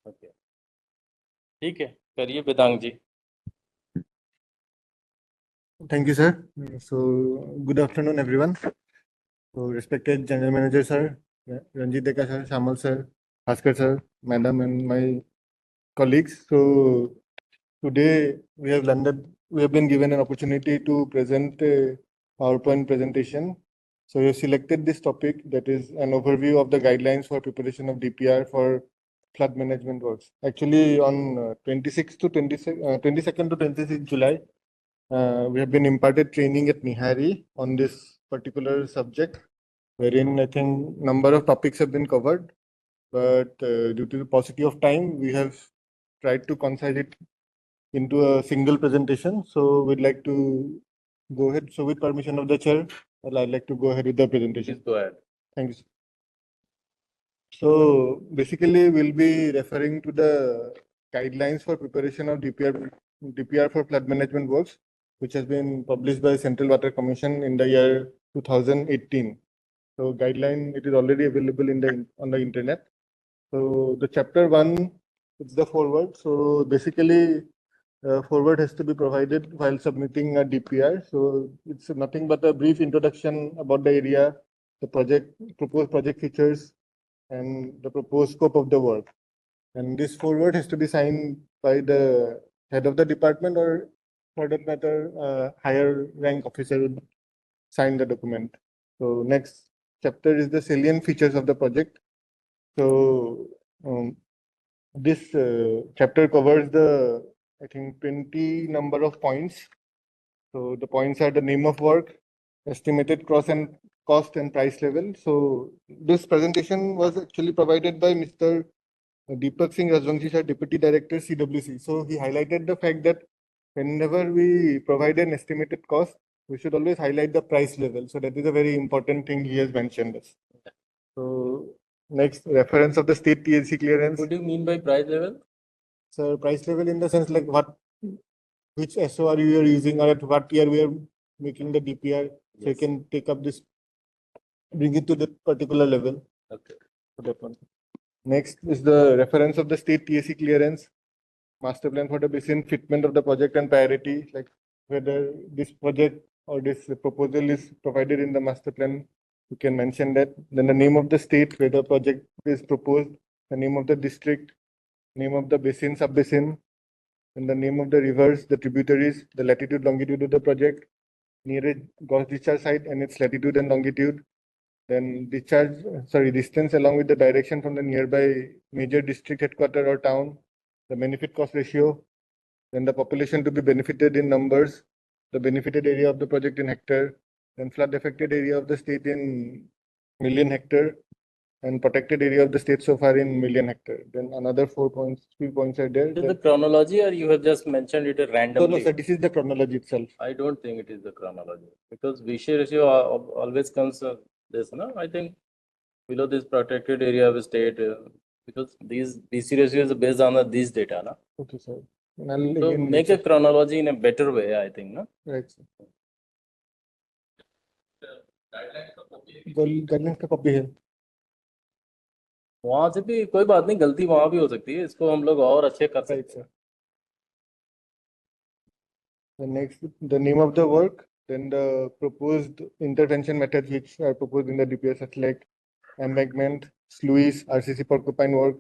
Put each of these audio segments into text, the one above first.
Okay, ठीक है, करिए वेदांग जी। Thank you, sir. So, good afternoon, everyone. So, respected General Manager, sir, Ranjit Deka, sir, Shamal, sir, Bhaskar, sir, Madam, and my colleagues. So, today we have been given an opportunity to present a PowerPoint presentation. So, we have selected this topic, that is an overview of the guidelines for preparation of DPR for flood management works. Actually, on 22nd to 26th July, we have been imparted training at Nihari on this particular subject, wherein I think number of topics have been covered, but due to the paucity of time, we have tried to concise it into a single presentation. So we'd like to go ahead. So with permission of the chair, I'd like to go ahead with the presentation. Please go ahead. Thank you, sir. So basically, we'll be referring to the guidelines for preparation of DPR for flood management works, which has been published by Central Water Commission in the year 2018. So guideline, it is already available on the internet. So the chapter 1, it's the foreword. So basically, foreword has to be provided while submitting a DPR. So it's nothing but a brief introduction about the area, the proposed project features, and the proposed scope of the work. And this foreword has to be signed by the head of the department, or for that matter, higher rank officer would sign the document. So next chapter is the salient features of the project. So this chapter covers I think 20 number of points. So the points are the name of work, estimated cost and price level. So this presentation was actually provided by Mr. Deepak Singh Rajvanshi, sir, Deputy Director, CWC. So he highlighted the fact that whenever we provide an estimated cost, we should always highlight the price level. So that is a very important thing he has mentioned. So next, reference of the state TLC clearance. What do you mean by price level? So price level in the sense like which SOR you are using, or at what year we are making the DPR. So you can take up this, bring it to the particular level. Okay. For that one. Next is the reference of the state TAC clearance, master plan for the basin, fitment of the project and priority, like whether this project or this proposal is provided in the master plan. You can mention that. Then the name of the state where the project is proposed, the name of the district, name of the basin, sub-basin, and the name of the rivers, the tributaries, the latitude, longitude of the project, nearest gauge discharge site and its latitude and longitude, then distance along with the direction from the nearby major district headquarter or town, the benefit cost ratio, then the population to be benefited in numbers, the benefited area of the project in hectare, then flood affected area of the state in million hectare, and protected area of the state so far in million hectare. Then another 3 points are there. Is the chronology, or you have just mentioned it randomly? No, sir, this is the chronology itself. I don't think it is the chronology, because VC ratio always comes this, no? I think below this protected area of state, because these VC ratio is based on these data, no? Okay, sir. So make a chronology in a better way, I think, no? Right, sir. Guidelines का copy है वहां से भी कोई बात नहीं, गलती वहां भी हो सकती है, इसको हम लोग और अच्छे कर सकते हैं. The next, the name of the work, then the proposed intervention methods which are proposed in the DPR, such like embankment, sluice, RCC porcupine work,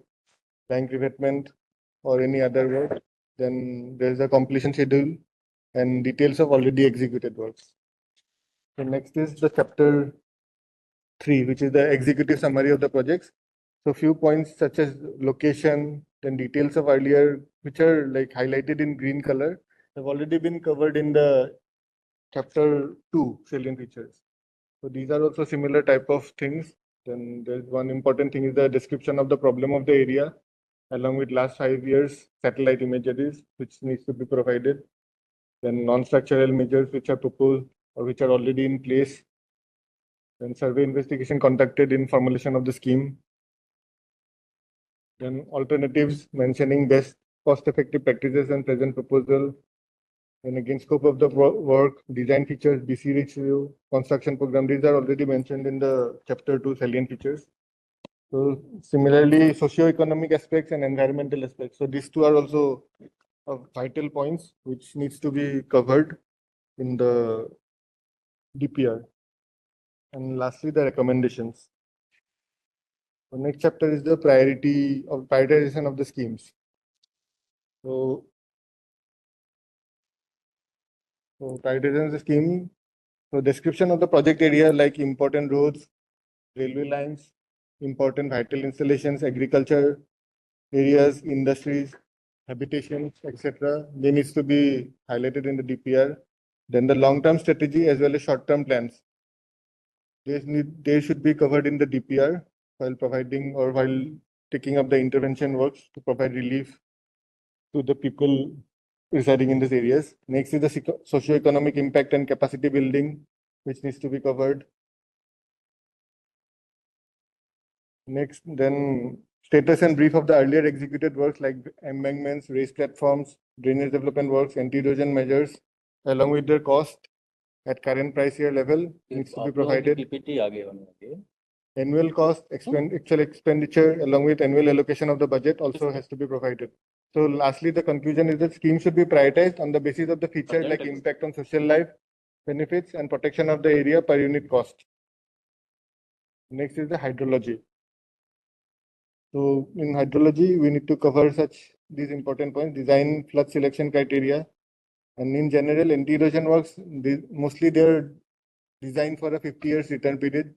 bank revetment, or any other work. Then there's a completion schedule and details of already executed works. The next is the chapter 3, which is the executive summary of the projects. So few points such as location, then details of earlier, which are like highlighted in green color, have already been covered in the chapter 2, salient features. So these are also similar type of things. Then there's one important thing is the description of the problem of the area, along with last 5 years satellite imageries, which needs to be provided. Then non-structural measures which are proposed or which are already in place. Then survey investigation conducted in formulation of the scheme. Then alternatives mentioning best cost-effective practices and present proposal. And again, scope of the work, design features, BC ratio, construction program, these are already mentioned in the chapter 2 salient features. So similarly, socio-economic aspects and environmental aspects. So these two are also vital points which needs to be covered in the DPR. And lastly, the recommendations. The next chapter is the prioritization of the schemes. So, prioritization of the scheme. So description of the project area like important roads, railway lines, important vital installations, agriculture areas, industries, habitations, etc. They needs to be highlighted in the DPR. Then the long-term strategy as well as short-term plans. They should be covered in the DPR while providing or while taking up the intervention works to provide relief to the people residing in these areas. Next is the socio-economic impact and capacity building, which needs to be covered. Next, then status and brief of the earlier executed works like embankments, raised platforms, drainage development works, anti-erosion measures, along with their cost at current price year level needs to be provided. PPT आगे होने लगे. Annual cost, actual expenditure, along with annual allocation of the budget also has to be provided. So lastly, the conclusion is that scheme should be prioritized on the basis of the features like impact on social life, benefits, and protection of the area per unit cost. Next is the hydrology. So in hydrology, we need to cover these important points: design, flood selection criteria, and in general, anti-erosion works. Mostly they're designed for a 50 years return period.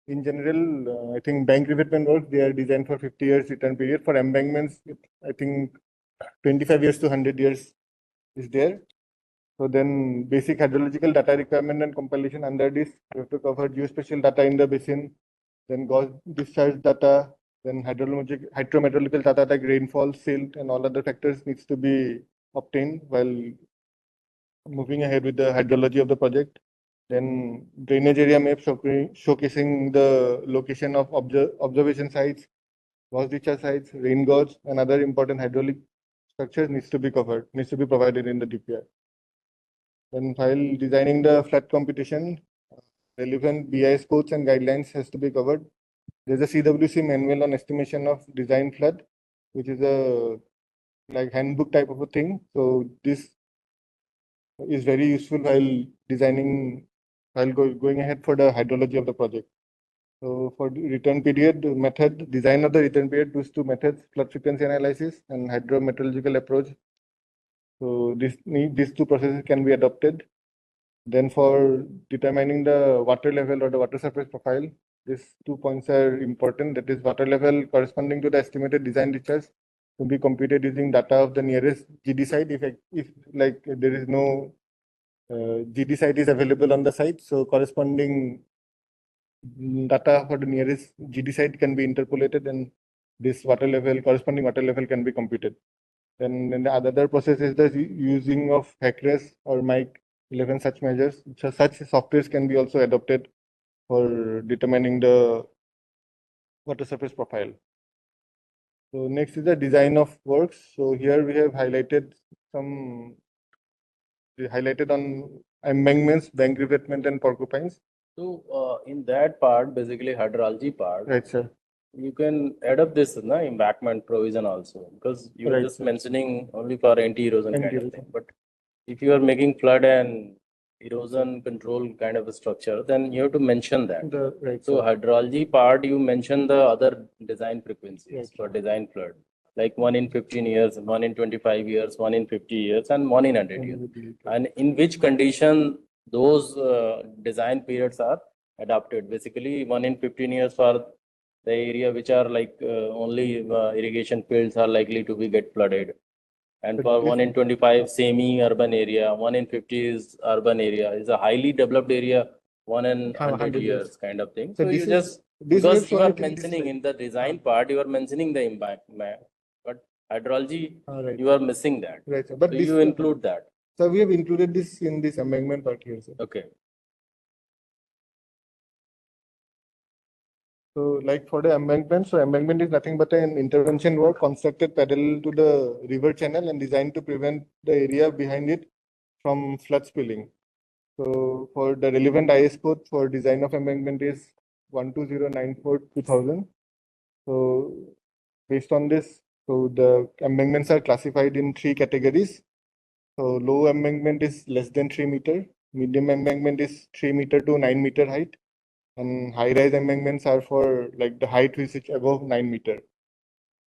In general, I think bank revetment works, they are designed for 50 years return period. For embankments, I think 25 years to 100 years is there. So then basic hydrological data requirement and compilation under this, we have to cover geospatial data in the basin, then gauge discharge data, then hydrometeorological data like rainfall, silt, and all other factors needs to be obtained while moving ahead with the hydrology of the project. Then drainage area map showcasing the location of observation sites, gauge discharge sites, rain gauge, and other important hydraulic structures needs to be provided in the DPR. Then while designing the flood computation, relevant BIS codes and guidelines has to be covered. There's a CWC manual on estimation of design flood, which is a like handbook type of a thing. So this is very useful while going ahead for the hydrology of the project. So for the return period method, design of the return period use two methods: flood frequency analysis and hydrometeorological approach. So these two processes can be adopted. Then for determining the water level or the water surface profile, these 2 points are important. That is, water level corresponding to the estimated design discharge to be computed using data of the nearest GD site if like there is no GD site is available on the site. So corresponding data for the nearest GD site can be interpolated and this corresponding water level can be computed. Then the other process is the using of HACRES or MIC 11 such measures. So such softwares can be also adopted for determining the water surface profile. So next is the design of works. So here we have highlighted on embankments, bank revetment, and porcupines. So in that part, basically hydrology part, Right, sir. you can add up this embankment provision also, because you were Right, just sir. mentioning only for anti-erosion kind of Anti-erosion. thing. But if you are making flood and erosion control kind of a structure, then you have to mention that. Right, So sir. hydrology part, you mention the other design frequencies Right. for design flood, like 1 in 15 years, 1 in 25 years, 1 in 50 years, and 1 in 100 years. And in which condition those design periods are adopted. Basically, 1 in 15 years for the area which are like only irrigation fields are likely to be get flooded. And for 1 in 25 semi-urban area, 1 in 50 is urban area, is a highly developed area, 1 in 100 years kind of thing. So you just, because you are mentioning in the design part, you are mentioning the impact, but hydrology, you are missing that. Right, sir. But So you include that. So we have included this in this amendment part here, sir. Okay. So like for the embankment, so embankment is nothing but an intervention work constructed parallel to the river channel and designed to prevent the area behind it from flood spilling. So for the relevant IS code for design of embankment is 12094/2000. So based on this, so the embankments are classified in three categories. So low embankment is less than 3 meter, medium embankment is 3 meter to 9 meter height, and high-rise embankments are for like the height which is above 9 meter.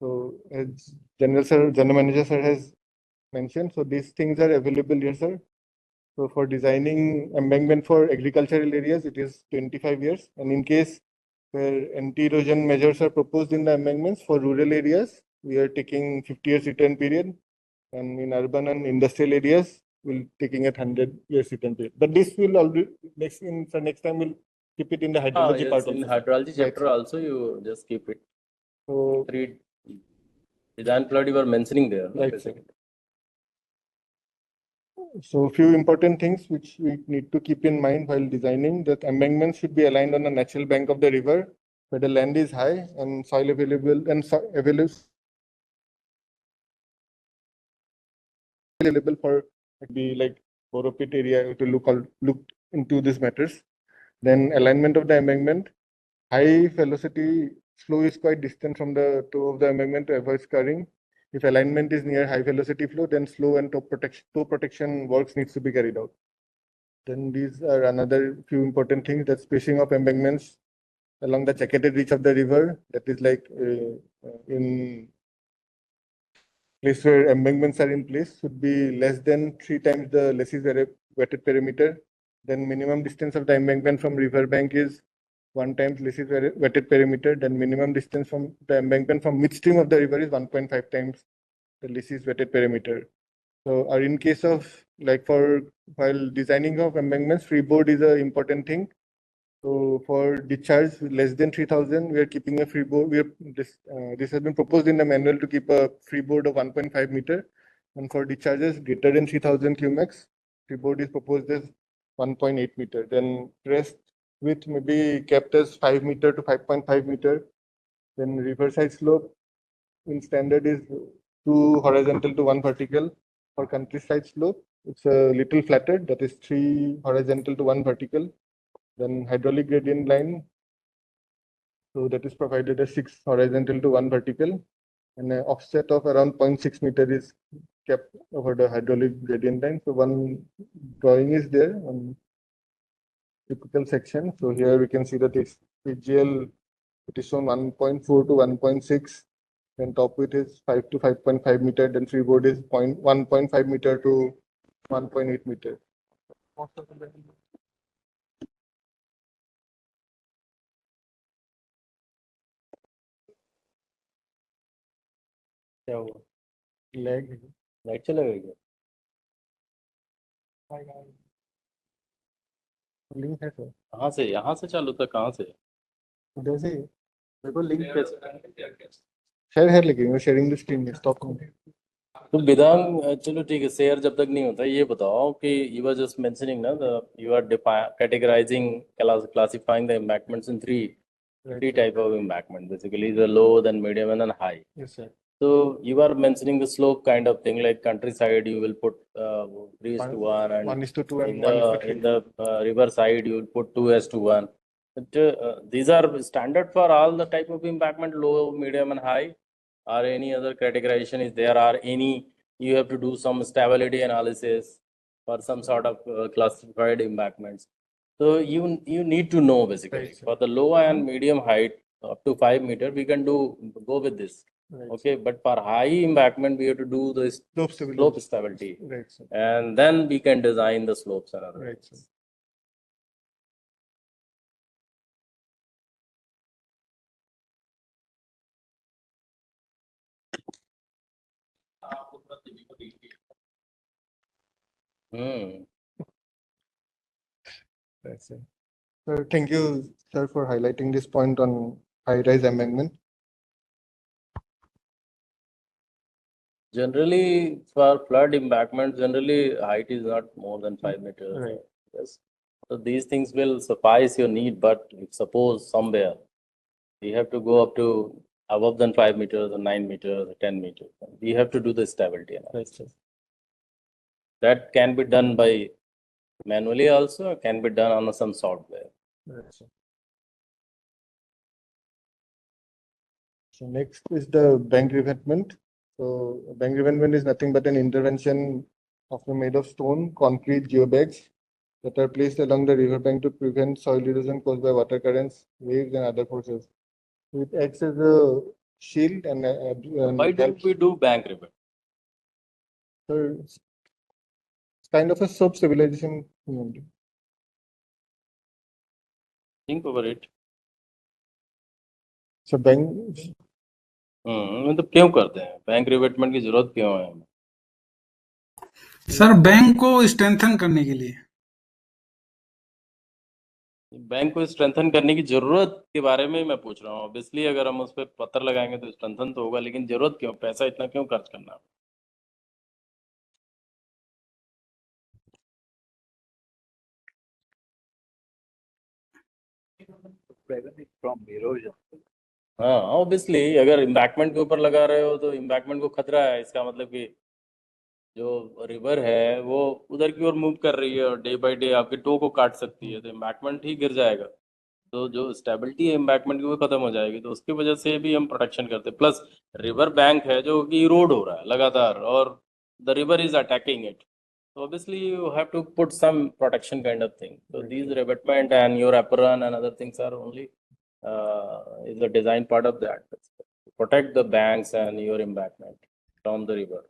So as General Manager sir has mentioned, so these things are available here, sir. So for designing embankment for agricultural areas, it is 25 years. And in case where anti-erosion measures are proposed in the amendments for rural areas, we are taking 50 years return period. And in urban and industrial areas, we'll taking a 100 years return period. But this will already next time we'll keep it in the hydrology Yes, part in also. hydrology Right, chapter sir. also you just keep it. So Three design flood you were mentioning there. No, right, sir. basically. So few important things which we need to keep in mind while designing that embankments should be aligned on the natural bank of the river where the land is high and soil available for be like borrow pit area to look into these matters. Then alignment of the embankment. High velocity flow is quite distant from the toe of the embankment to avoid scarring. If alignment is near high velocity flow, then slow and toe protection works needs to be carried out. Then these are another few important things that spacing of embankments along the jacketed reach of the river, that is like in place where embankments are in place should be less than 3 times the lessee's wetted perimeter. Then minimum distance of the embankment from river bank is 1 times lessee's wetted perimeter. Then minimum distance from the embankment from midstream of the river is 1.5 times the lessee's wetted perimeter. So, or in case of like for while designing of embankments, freeboard is an important thing. So for discharge less than 3,000, we are keeping a freeboard. This has been proposed in the manual to keep a freeboard of 1.5 meter, and for discharges greater than 3,000 cumex, freeboard is proposed as 1.8 meter. Then rest width may be kept as 5 meter to 5.5 meter. Then riverside slope in standard is 2 horizontal to 1 vertical. For countryside slope, it's a little flatter, that is 3 horizontal to 1 vertical. Then hydraulic gradient line, so that is provided as 6 horizontal to 1 vertical, and an offset of around 0.6 meter is kept over the hydraulic gradient line. So one drawing is there on typical section. So here we can see that it's PGL, it is shown 1.4 to 1.6. Then top width is 5 to 5.5 meter. Then freeboard is 1.5 meter to 1.8 meter. क्या हुआ? Leg. Light चला गया क्या? Link है sir, कहाँ से? यहाँ से चालू था? कहाँ से? उधर से मेरे को लिंक कैसे? शेयर है, लेकिन वो शेयरिंग द स्क्रीन में स्टॉप हो गया। तो विधान चलो ठीक है, शेयर जब तक नहीं होता, ये बताओ कि यू वर जस्ट मेंशनिंग ना you are categorising classifying the embankments in three type of embankment, basically the low, then medium, and then high. Yes, sir. So you are mentioning the slope kind of thing, like countryside you will put 3:1, and 1:2 and in 1:3. the river side you will put 2:1. But, these are standard for all the type of embankment, low, medium, and high. Or any other categorization is there? Or any you have to do some stability analysis for some sort of classified embankments? So you need to know basically. Right, sir. For the low and medium height up to 5 meter, we can go with this. Right. Okay, but for high embankment, we have to do the slope stability, Right, sir. and then we can design the slopes and other Right, things. sir. Hmm. Right, sir. So thank you, sir, for highlighting this point on high-rise embankment. Generally, for flood embankment, generally height is not more than 5 meters. Right. Yes. So these things will suffice your need, but if suppose somewhere we have to go up to above than 5 meters or 9 meters or 10 meters, we have to do the stability analysis. Right, sir. That can be done by manually also, or can be done on some software. Right, sir. So next is the bank revetment. So bank revetment is nothing but an intervention often made of stone, concrete, geobags that are placed along the riverbank to prevent soil erosion caused by water currents, waves, and other forces. So it acts as a shield and Why do helps. we do bank rivet? So it's kind of a sub-stabilization. Only. Think over it. So bank मतलब क्यों करते हैं bank revetment की जरूरत क्यों है हमें? Sir bank को स्ट्रेंथन करने के लिए। बैंक को स्ट्रेंथन करने की जरूरत के बारे में ही मैं पूछ रहा हूँ। ऑब्वियसली अगर हम उस पर पत्थर लगाएंगे तो स्ट्रेंथन तो होगा, लेकिन जरूरत क्यों, पैसा इतना क्यों खर्च करना? हाँ ऑब्वियसली, अगर इम्बैकमेंट के ऊपर लगा रहे हो तो इम्बैकमेंट को खतरा है, इसका मतलब कि जो रिवर है वो उधर की ओर मूव कर रही है और डे बाय डे आपके टो को काट सकती है, तो इम्बैकमेंट ही गिर जाएगा, तो जो स्टेबिलिटी है इम्बैकमेंट की वो खत्म हो जाएगी, तो उसकी वजह से भी हम प्रोटेक्शन करते हैं। प्लस रिवर बैंक है जो कि इरोड हो रहा है लगातार और the river is attacking it, so obviously you have to put some protection kind of thing. So these revetment and your apron and other things are only is a design part of that. Protect the banks and your embankment from the river.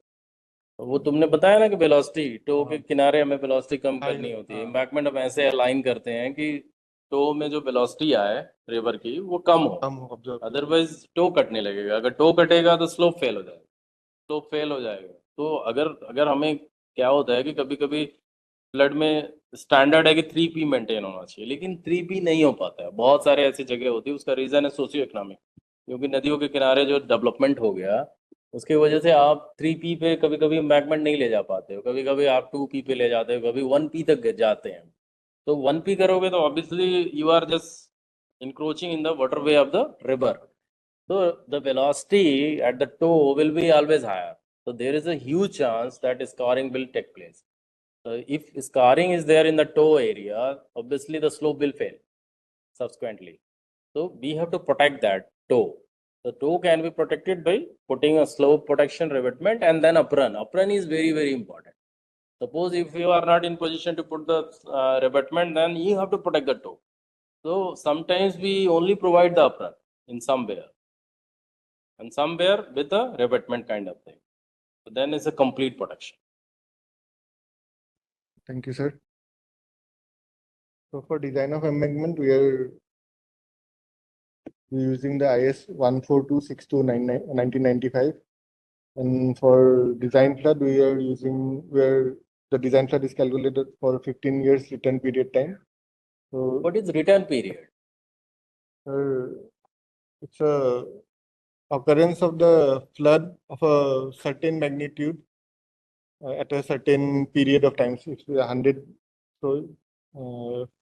वो तुमने बताया ना कि velocity to के किनारे हमें velocity कम करनी होती है, एम्बैकमेंट हम ऐसे अलाइन करते हैं कि टो में जो वेलोसिटी आए रिवर की वो कम हो, अदरवाइज टो कटने लगेगा, अगर टो कटेगा तो स्लोप फेल हो जाएगा, स्लोप फेल हो जाएगा। तो अगर अगर हमें क्या होता है कि कभी कभी फ्लड में स्टैंडर्ड है कि 3P मेंटेन होना चाहिए, लेकिन 3P नहीं हो पाता है, बहुत सारे ऐसी जगह होती है, उसका रीजन है सोशियो इकोनॉमिक, क्योंकि नदियों के किनारे जो डेवलपमेंट हो गया उसकी वजह से आप 3P पे कभी कभी एम्बैकमेंट नहीं ले जा पाते हो, कभी कभी आप 2P पे ले जाते हो, कभी 1P तक जाते हैं, तो 1P करोगे तो obviously you are just encroaching in the waterway of the river, so the velocity at the toe will be always higher, so there is a huge chance that scarring will take place. So if scarring is there in the toe area, obviously the slope will fail subsequently, so we have to protect that toe. The toe can be protected by putting a slope protection revetment and then apron is very very important. Suppose if you are not in position to put the revetment, then you have to protect the toe, so sometimes we only provide the apron in somewhere and somewhere with a revetment kind of thing, so then it's a complete protection. Thank you, sir. So for design of embankment, we are using the IS 14262/1995, and for design flood, we are using where the design flood is calculated for 15 years return period time. So What is return period? it's a occurrence of the flood of a certain magnitude at a certain period of time. So it's 100. So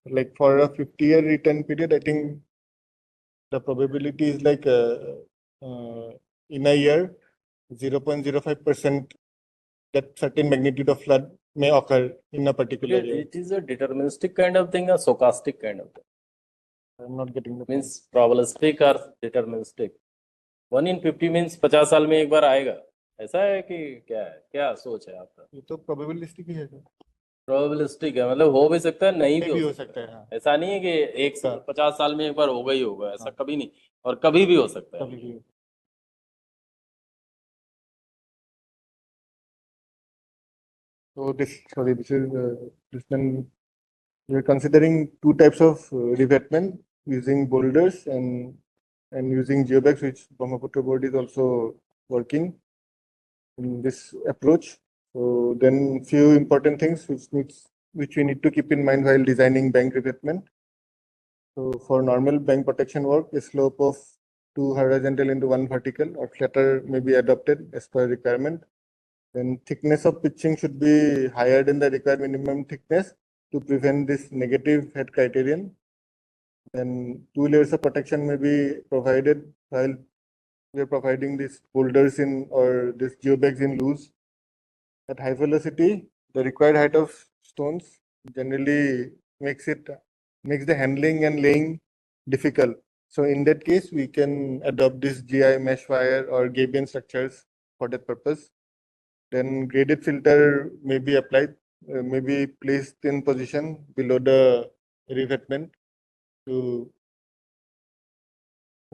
like for a 50-year return period, I think the probability is like in a year 0.05% that certain magnitude of flood may occur in a particular year. It is a deterministic kind of thing or stochastic kind of thing? I'm not getting the Means probabilistic or deterministic? 1 in 50 means 50 साल में एक बार आएगा, ऐसा है कि क्या है, क्या सोच है आपका? ये तो probabilistic ही है सर। प्रोबेबिलिस्टिक है, मतलब हो भी सकता है, नहीं भी हो हो सकता है, हाँ। ऐसा नहीं है कि एक हाँ। 50 साल में एक बार होगा ही होगा, ऐसा हाँ। कभी नहीं, और कभी भी हो सकता है। कभी भी। So this then we are considering two types of revetment using boulders and using geobags, which Brahmaputra board is also working in this approach. So then few important things which we need to keep in mind while designing bank revetment. So for normal bank protection work, a slope of 2 horizontal into 1 vertical or flatter may be adopted as per requirement. Then thickness of pitching should be higher than the required minimum thickness to prevent this negative head criterion. Then 2 layers of protection may be provided while we are providing these boulders in or these geobags in loose. At high velocity, the required height of stones generally makes the handling and laying difficult. So in that case, we can adopt this GI mesh wire or Gabion structures for that purpose. Then graded filter may be applied, may be placed in position below the revetment to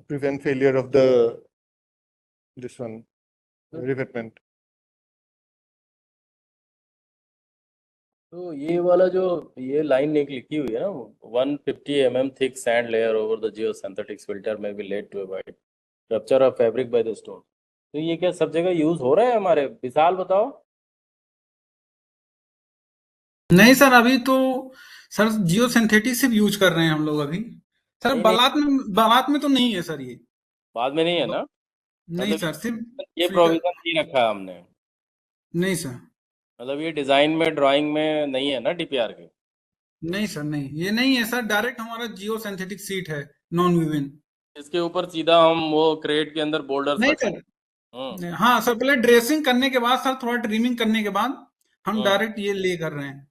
prevent failure of the this one revetment. तो ये वाला जो ये line लिखी हुई है ना 150 mm thick sand layer over the geosynthetics filter में be laid to avoid rupture of fabric by the stone. तो ये क्या सब जगह यूज हो रहा है हमारे? विशाल बताओ। नहीं सर, अभी तो सर जियो सिंथेटिक सिर्फ यूज कर रहे हैं हम लोग अभी। सर नहीं, बालात में तो नहीं है सर ये। बाद में नहीं है ना? नहीं मतलब सर, सिर्फ ये फिल्टर प्रोविजन नहीं रखा है हमने, नहीं सर। मतलब ये डिजाइन में ड्राइंग में नहीं है ना डीपीआर के? नहीं सर, नहीं ये नहीं है सर, डायरेक्ट हमारा जियो सिंथेटिक सीट है, नॉन विविन। इसके ऊपर सीधा हम वो क्रेट के अंदर बोल्डर्स नहीं रख सर, हम्म हाँ सर, पहले ड्रेसिंग करने के बाद सर, थोड़ा ट्रिमिंग करने के बाद हम हम्म। डायरेक्ट ये ले कर रहे हैं।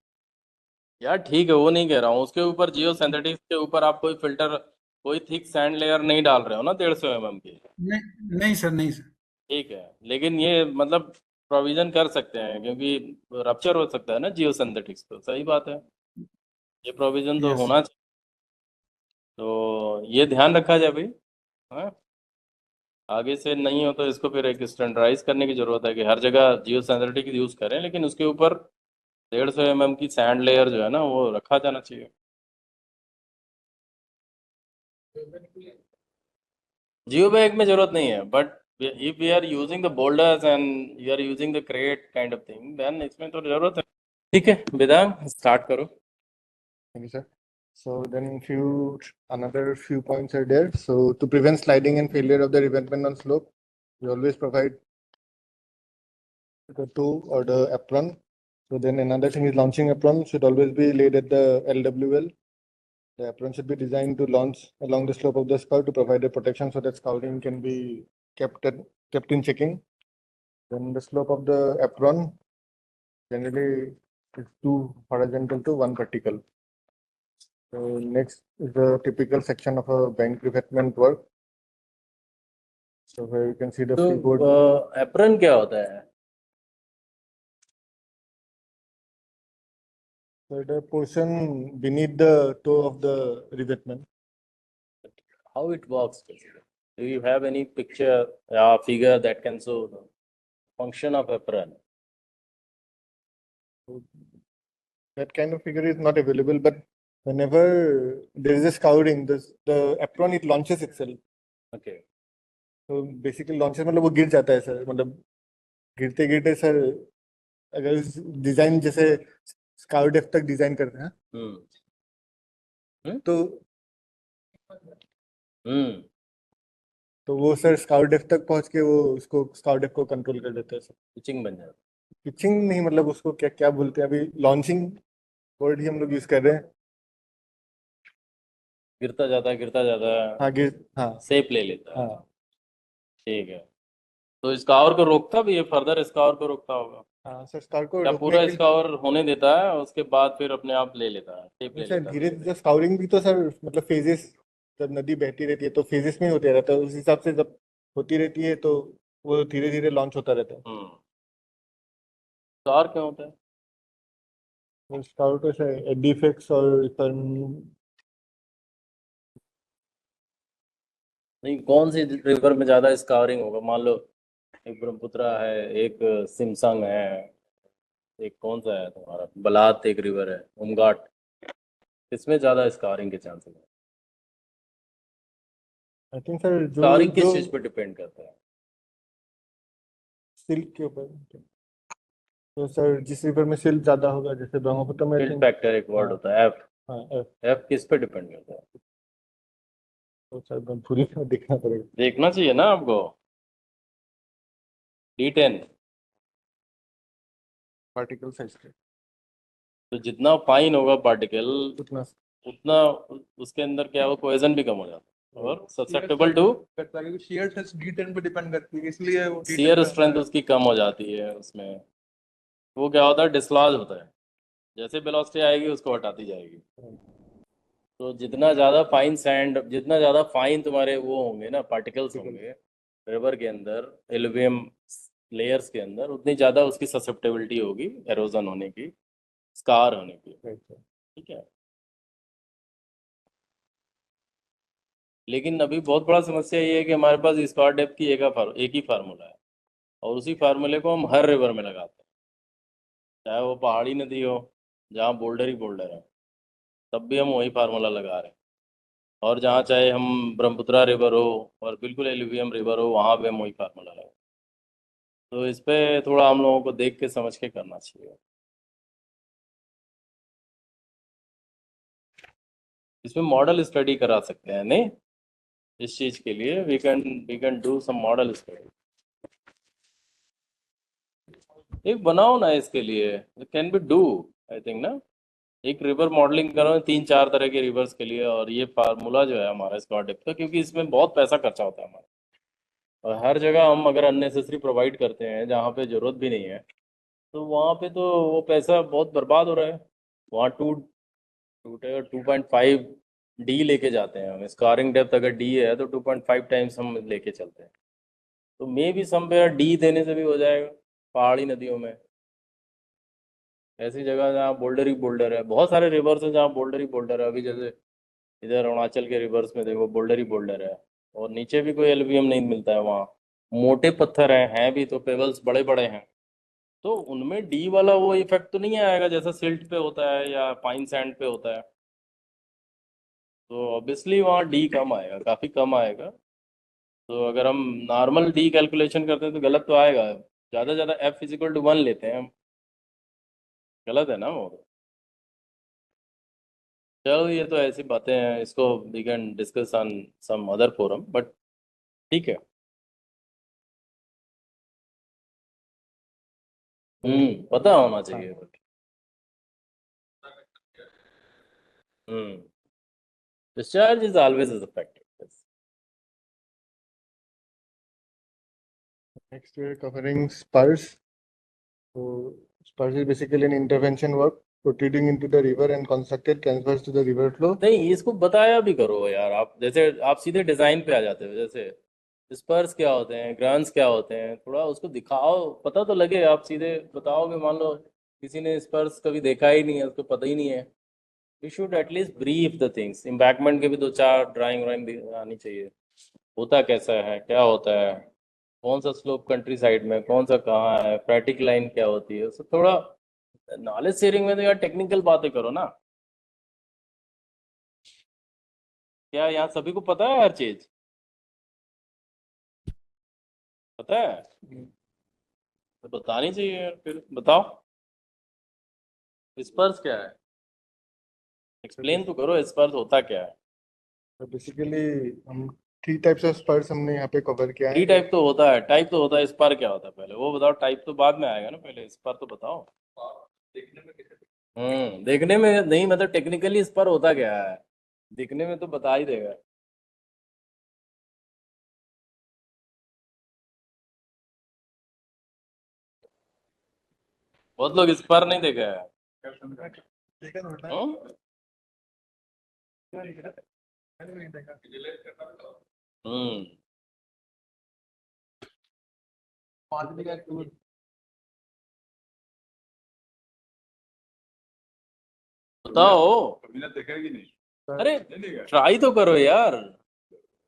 यार ठीक है, वो नहीं कह रहा हूँ, उसके ऊपर जियो सिंथेटिक्स के ऊपर आप कोई फिल्टर कोई थिक सैंड लेयर नहीं डाल रहे हो ना 150 mm की? नहीं नहीं सर, नहीं सर। ठीक है, लेकिन ये मतलब प्रोविजन कर सकते हैं क्योंकि रप्चर हो सकता है ना जियो सिंथेटिक्स, तो सही बात है, ये प्रोविजन तो यस होना चाहिए। तो ये ध्यान रखा जाए भाई। हाँ, आगे से नहीं हो तो इसको फिर एक स्टैंडर्डाइज करने की जरूरत है कि हर जगह जियो सिंथेटिक यूज करें, लेकिन उसके ऊपर 150 mm की सैंड लेयर जो है ना वो रखा जाना चाहिए। जियो बैग में जरूरत नहीं है, but if we are using the boulders and you are using the crate kind of thing, then इसमें तो जरूरत है। ठीक है वेदांग, स्टार्ट करो। Thank you, sir. So then another few points are there. So to prevent sliding and failure of the revetment on slope, we always provide the toe or the apron. So then another thing is launching apron should always be laid at the LWL. The apron should be designed to launch along the slope of the skull to provide a protection so that scouting can be kept in checking. Then the slope of the apron generally is 2 horizontal to 1 vertical. So next is the typical section of a bank revetment work. So where you can see the तो freeboard. Apron क्या होता है? So the portion beneath the toe of the revetment. How it works basically? Do you have any picture or figure that can show the function of apron? That kind of figure is not available, but whenever there is a scouring, the apron it launches itself. Okay. तो basically launcher मतलब वो गिर जाता है sir, मतलब गिरते गिरते sir अगर डिजाइन जैसे स्काउट डेप्थ तक डिजाइन करते हैं तो वो सर स्काउट डेप्थ तक पहुंच के वो उसको स्काउट डेप्थ को कंट्रोल कर देता है सर। पिचिंग बन जाता है। पिचिंग नहीं, मतलब उसको क्या क्या बोलते हैं, अभी लॉन्चिंग वर्ड ही हम लोग यूज कर रहे हैं। गिरता जाता है। हाँ शेप ले लेता है। हाँ ठीक है, तो स्कावर को रोकता भी है, फर्दर स्कावर को रोकता होगा हाँ सर, स्काउट को या रोकने पूरा के स्कावर होने देता है उसके बाद फिर अपने आप ले लेता है, शेप ले लिए सर लेता धीरे है? धीरे स्काउरिंग भी तो सर मतलब फेजेस, जब नदी बहती रहती है तो फेजेस में होते रहता है, उस हिसाब से जब होती रहती है तो वो धीरे धीरे लॉन्च होता रहता है। स्कार क्यों होता है? तो स्काउट से डिफेक्ट्स और नहीं, कौन सी रिवर में ज्यादा स्कावरिंग होगा? मान लो एक ब्रह्मपुत्रा है, एक सिमसंग है, एक कौन सा है तुम्हारा बलात, एक रिवर है उमगाट, इसमें ज्यादा स्कावरिंग के चांसेस है? आई थिंक सर जो स्कावरिंग किस जो चीज पे डिपेंड करता है? सिल्क के ऊपर, तो सर जिस रिवर में सिल्क ज्यादा होगा, जैसे ब्रह्मपुत्र में फील्ड फैक्टर एक वर्ड होता है एफ। हाँ एफ किस पे डिपेंड करता है? तो सर पूरी देखना पड़ेगा। देखना चाहिए ना आपको। D10 पार्टिकल साइज के तो जितना फाइन होगा पार्टिकल उतना उतना उसके अंदर क्या हो, कोहेजन भी कम हो जाता है और susceptible to shear strength D10 पे डिपेंड करती है, इसलिए वो D10 शियर पे स्ट्रेंथ उसकी कम हो जाती है। उसमें वो क्या होता है, डिसलॉज होता है, जैसे वेलोसिटी आएगी उसको हटाती जाएगी। तो जितना ज्यादा फाइन सैंड, जितना ज्यादा फाइन तुम्हारे वो होंगे ना, पार्टिकल्स होंगे रिवर के अंदर, एलुवियम लेयर्स के अंदर, उतनी ज्यादा उसकी ससेप्टेबिलिटी होगी एरोजन होने की, स्कार होने की। ठीक है, लेकिन अभी बहुत बड़ा समस्या ये है कि हमारे पास स्कार डेप्थ की एक ही फार्मूला है, और उसी फार्मूले को हम हर रिवर में लगाते हैं, चाहे वो पहाड़ी नदी हो जहाँ बोल्डर ही बोल्डर है, तब भी हम वही फार्मूला लगा रहे हैं। और जहाँ चाहे हम ब्रह्मपुत्रा रिवर हो और बिल्कुल एल्यूवियम रिवर हो, वहाँ पे हम वही फार्मूला लगाए। तो इस पे थोड़ा हम लोगों को देख के समझ के करना चाहिए। इसमें मॉडल स्टडी करा सकते हैं नहीं, इस चीज के लिए we can do some model study. एक बनाओ ना इसके लिए, can be do, I think ना। एक रिवर मॉडलिंग करो 3-4 तरह के रिवर्स के लिए, और ये फार्मूला जो है हमारा स्क्वायर डेप्थ का, क्योंकि इसमें बहुत पैसा खर्चा होता है हमारा, और हर जगह हम अगर अननेसेसरी प्रोवाइड करते हैं जहाँ पे जरूरत भी नहीं है, तो वहाँ पे तो वो पैसा बहुत बर्बाद हो रहा है। वहाँ 2.5 डी लेके जाते हैं हम, स्कारिंग डेप्थ अगर डी है तो 2.5 टाइम्स हम लेके चलते हैं। तो मे भी समवेयर डी देने से भी हो जाएगा पहाड़ी नदियों में। ऐसी जगह जहाँ बोल्डर ही बोल्डर है, बहुत सारे रिवर्स हैं जहाँ बोल्डर ही बोल्डर है। अभी जैसे इधर अरुणाचल के रिवर्स में देखो बोल्डर ही बोल्डर है, और नीचे भी कोई एल्यूवियम नहीं मिलता है वहाँ, मोटे पत्थर हैं भी तो पेबल्स बड़े बड़े हैं, तो उनमें डी वाला वो इफेक्ट तो नहीं आएगा जैसा सिल्ट पे होता है या फाइन सैंड पे होता है। तो ऑब्वियसली वहाँ डी कम आएगा, काफ़ी कम आएगा। तो अगर हम नॉर्मल डी कैलकुलेशन करते हैं तो गलत तो आएगा, ज़्यादा से ज़्यादा F=1 लेते हैं हम, गलत है ना वो। चलो ये तो ऐसी बातें हैं, इसको we can discuss on some other forum, but ठीक है। पता होना चाहिए। Discharge is always is affected. Next, we're covering spurs. So, spurs is basically an intervention work protruding into the river and constructed transverse to the river flow. नहीं, इसको बताया भी करो यार, आप जैसे आप सीधे डिजाइन पे आ जाते हो, जैसे स्पर्स क्या होते हैं, ग्रांस क्या होते हैं, थोड़ा उसको दिखाओ, पता तो लगे। आप सीधे बताओगे, मान लो किसी ने स्पर्स कभी देखा ही नहीं है, उसको पता ही नहीं है, you should at least brief the things. Embankment के भी 2-4 ड्राइंग व्राइंग आनी चाहिए, होता कैसा है, क्या होता है, कौन सा स्लोप कंट्री साइड में, कौन सा कहाँ है, फ्रैटिक लाइन क्या होती है, उससे थोड़ा नॉलेज शेयरिंग में तो यार टेक्निकल बातें करो ना। क्या यहाँ सभी को पता है हर चीज? पता है तो बतानी चाहिए यार, फिर बताओ स्पर्स क्या है, एक्सप्लेन तो करो स्पर्स होता क्या है। So basically, हम 3 types of spurs हमने यहाँ पे cover किया थ्री है. टाइप तो होता है, टाइप तो होता है, स्पर क्या होता है पहले वो बताओ, टाइप तो बाद में आएगा ना, पहले स्पर तो बताओ। देखने में नहीं, मतलब टेक्निकली स्पर होता क्या है, दिखने में तो बता ही देगा। बहुत लोग स्पर नहीं देखा है। देखा तो है। हम्म मैंने भी नहीं देखा। हम्म माधवी का टूर बताओ, कभी ना देखा है कि नहीं? अरे नहीं देखा? ट्राई तो करो यार।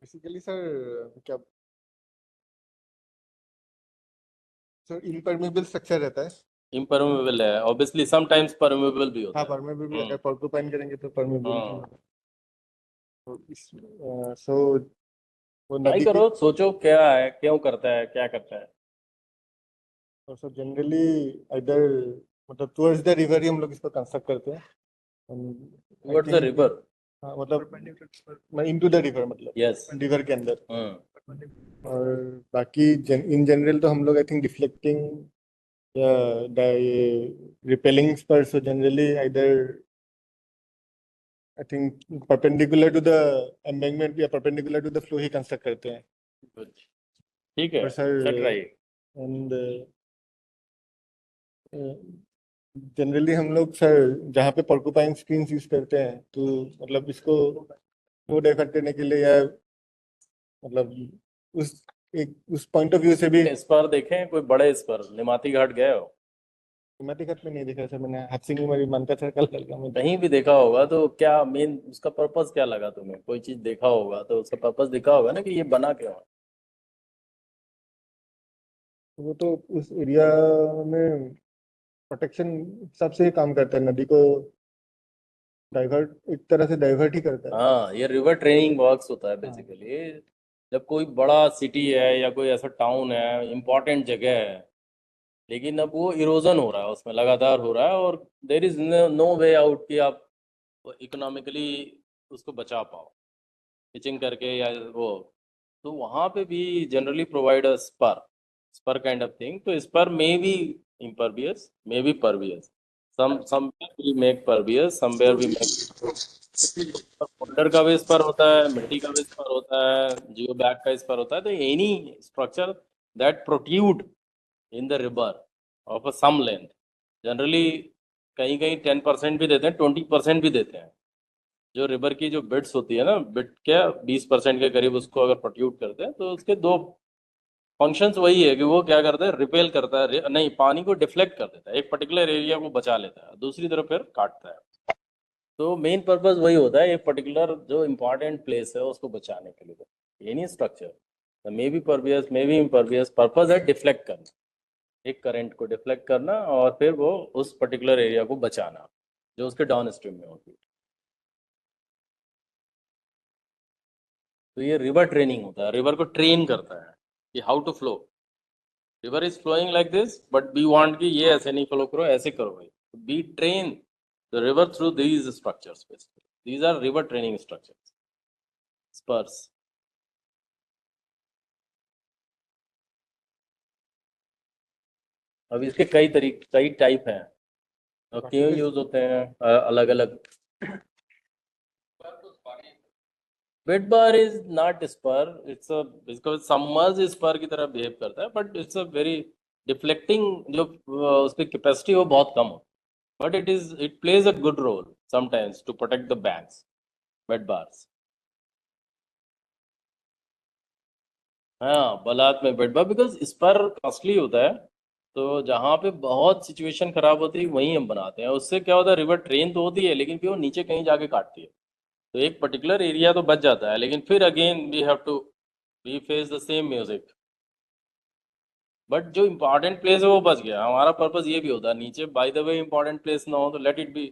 Basically, sir, क्या सर impermeable structure रहता है. इम्परमेबल है ऑब्वियसली, समटाइम्स परमेबल भी होता हाँ, है। permeable अगर porcupine करेंगे तो permeable. हाँ, तो so वो ट्राई नदी करो, सोचो क्या है, क्यों करता है, क्या करता है। और सर जनरली इधर मतलब टुवर्ड्स द रिवर ही हम लोग इसको कंस्ट्रक्ट करते हैं. टुवर्ड्स द रिवर, हाँ मतलब इनटू द रिवर, मतलब यस। रिवर के अंदर. और बाकी इन जनरल तो हम लोग आई थिंक डिफ्लेक्टिंग या रिपेलिंग स्पर्स जनरली इधर I think perpendicular to the embankment या परपेंडिकुलर टू द फ्लो ही कंस्ट्रक्ट करते हैं. ठीक है, और सर अच्छा ट्राई। एंड जनरली हम लोग सर जहाँ पे पोर्कुपाइन स्क्रीन्स यूज करते हैं तो मतलब इसको वो डाइवर्ट करने के लिए या मतलब उस उस पॉइंट ऑफ व्यू से भी इस पर देखें कोई बड़े इस पर निमाती घाट गए हो? हिमाती घाट में नहीं देखा सर मैंने। हापसिंग में मानका सर्कल लगा मुझे। कहीं भी देखा होगा तो क्या मेन उसका पर्पस क्या लगा तुम्हें? कोई चीज देखा होगा तो उसका पर्पस दिखा होगा ना कि ये बना क्यों है। वो तो उस एरिया में प्रोटेक्शन हिसाब से ही काम करता है, नदी को डाइवर्ट एक तरह से डाइवर्ट ही करता है। हाँ, ये रिवर ट्रेनिंग वर्क्स होता है बेसिकली। जब कोई बड़ा सिटी है या कोई ऐसा टाउन है, इम्पोर्टेंट जगह है, लेकिन अब वो इरोजन हो रहा है, उसमें लगातार हो रहा है, और there is no way out कि आप इकोनॉमिकली उसको बचा पाओ पिचिंग करके या वो, तो वहाँ पे भी generally provide a spur kind of thing. तो spur may be impervious, may be pervious, somewhere we make pervious, somewhere we make, boulder का भी स्पर होता है, मिट्टी का भी स्पर होता है, जियो बैग का स्पर होता है। तो any structure that protrude in the river of a some length, generally कहीं कहीं 10% भी देते हैं, 20% भी देते हैं। जो रिवर की जो बिट्स होती है ना, बिट क्या 20% के करीब उसको अगर प्रोट्यूट करते हैं, तो उसके दो फंक्शंस वही है कि वो क्या करता है, रिपेल करता है, नहीं, पानी को डिफ्लेक्ट कर देता है, एक पर्टिकुलर एरिया को बचा लेता है, दूसरी तरफ फिर काटता है। तो मेन पर्पस वही होता है, एक पर्टिकुलर जो इम्पोर्टेंट प्लेस है उसको बचाने के लिए। Any structure may be pervious may be impervious, purpose है डिफ्लेक्ट करना, एक करंट को डिफ्लेक्ट करना और फिर वो उस पर्टिकुलर एरिया को बचाना जो उसके डाउन स्ट्रीम में होती है। तो ये रिवर ट्रेनिंग होता है, रिवर को ट्रेन करता है कि how to flow. River is flowing like this, but we want कि ये ऐसे नहीं फ्लो करो, ऐसे करो भाई। We train the river through these structures, basically these are river training structures, spurs. अब इसके कई टाइप हैं और क्यों यूज होते हैं अलग अलग। Bed bar is not spur, it's a because submerged spur की तरह बिहेव करता है, but it's a very deflecting, जो उसकी कैपेसिटी वो बहुत कम हो, but it plays a good role sometimes to protect the banks, bed bars. हाँ, बलात् में bed bar, because spur costly होता है, तो जहाँ पे बहुत सिचुएशन खराब होती है वहीं हम बनाते हैं। उससे क्या होता है, रिवर ट्रेन तो होती है लेकिन फिर वो नीचे कहीं जाके काटती है, तो एक पर्टिकुलर एरिया तो बच जाता है, लेकिन फिर again we have to we face the same music. But जो इम्पोर्टेंट प्लेस है वो बच गया। हमारा पर्पस ये भी होता है, नीचे by the way important place ना हो तो लेट इट बी,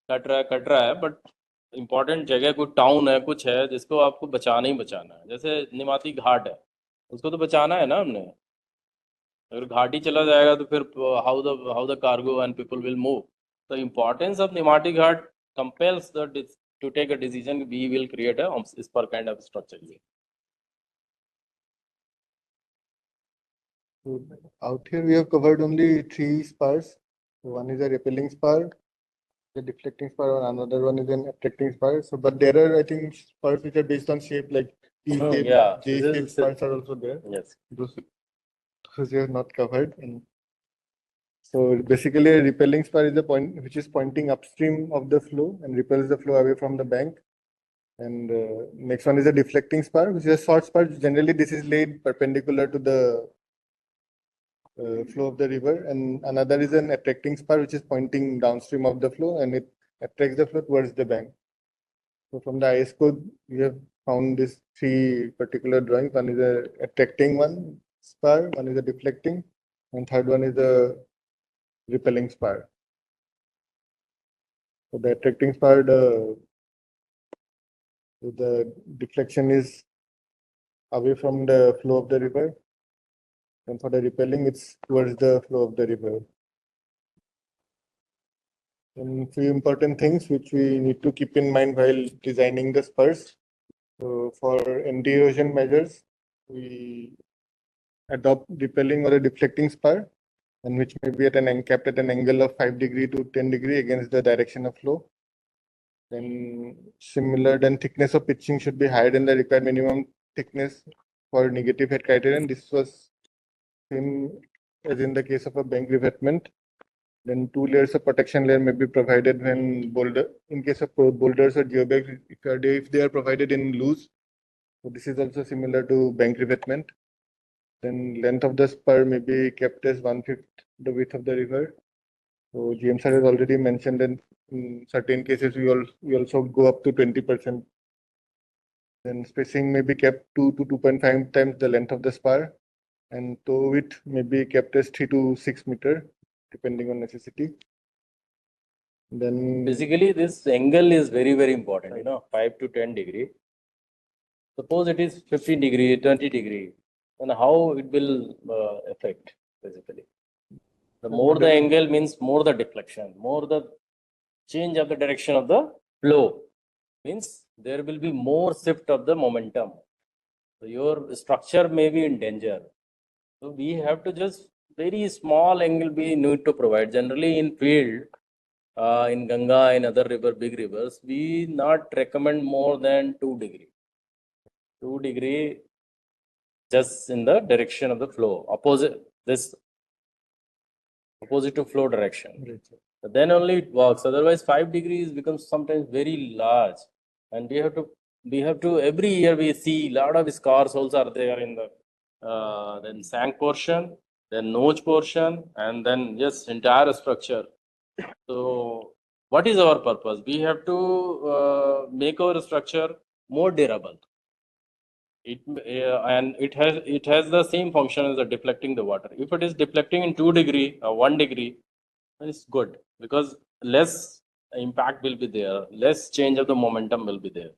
कट रहा है, बट इम्पोर्टेंट जगह कोई टाउन है, कुछ है जिसको आपको बचाना ही बचाना है। जैसे निमाती घाट है, उसको तो बचाना है ना हमने। अगर घाट ही चला जाएगा तो फिर how the cargo and people will move. The importance of Nimati Ghat compels to take a decision, we will create a spur kind of structure here. So out here we have covered only three spars. One is a repelling spar, the deflecting spar, and another one is an attracting spar. So, but there are, I think, spars which are based on shape, like T-shape, Yeah, J-shape spars are also there. yes. Those we have not covered. And so basically, a repelling spar is a point which is pointing upstream of the flow and repels the flow away from the bank. And next one is a deflecting spar, which is a short spar. Generally, this is laid perpendicular to the flow of the river, and another is an attracting spar, which is pointing downstream of the flow, and it attracts the flow towards the bank. So from the IS code, we have found these three particular drawings. One is a attracting one spar, one is a deflecting, and third one is a repelling spar. So the attracting spar, the deflection is away from the flow of the river, and for the repelling, it's towards the flow of the river. And few important things which we need to keep in mind while designing the spurs. So for anti-erosion measures, we adopt repelling or a deflecting spar, and which may be kept at an angle of 5 degree to 10 degree against the direction of flow. Then thickness of pitching should be higher than the required minimum thickness for negative head criterion. This was same as in the case of a bank revetment. Then 2 layers of protection layer may be provided when boulder, in case of boulders or geobags, if they are provided in loose. So this is also similar to bank revetment. Then length of the spur may be kept as 1/5 the width of the river. So GM sir has already mentioned that in certain cases we also go up to 20%. Then spacing may be kept 2 to 2.5 times the length of the spar, and toe width may be kept as 3 to 6 meter, depending on necessity. Then Basically, this angle is very, very important, 5 to 10 degree. Suppose it is 15 degree, 20 degree, then how it will affect basically? The more the angle means more the deflection, more the change of the direction of the flow, means there will be more shift of the momentum. So your structure may be in danger. So we have to just very small angle we need to provide. Generally in field, in Ganga, in other river, big rivers, we not recommend more than 2 degree. 2 degree just in the direction of the flow, opposite to flow direction. Then only it works. Otherwise, 5 degrees becomes sometimes very large, and we have to every year we see lot of scars also are there in the then sank portion, then notch portion, and then yes, entire structure. So, what is our purpose? We have to make our structure more durable. It has the same function as the deflecting the water. If it is deflecting in 2 degree or 1 degree, then it's good because less impact will be there, less change of the momentum will be there.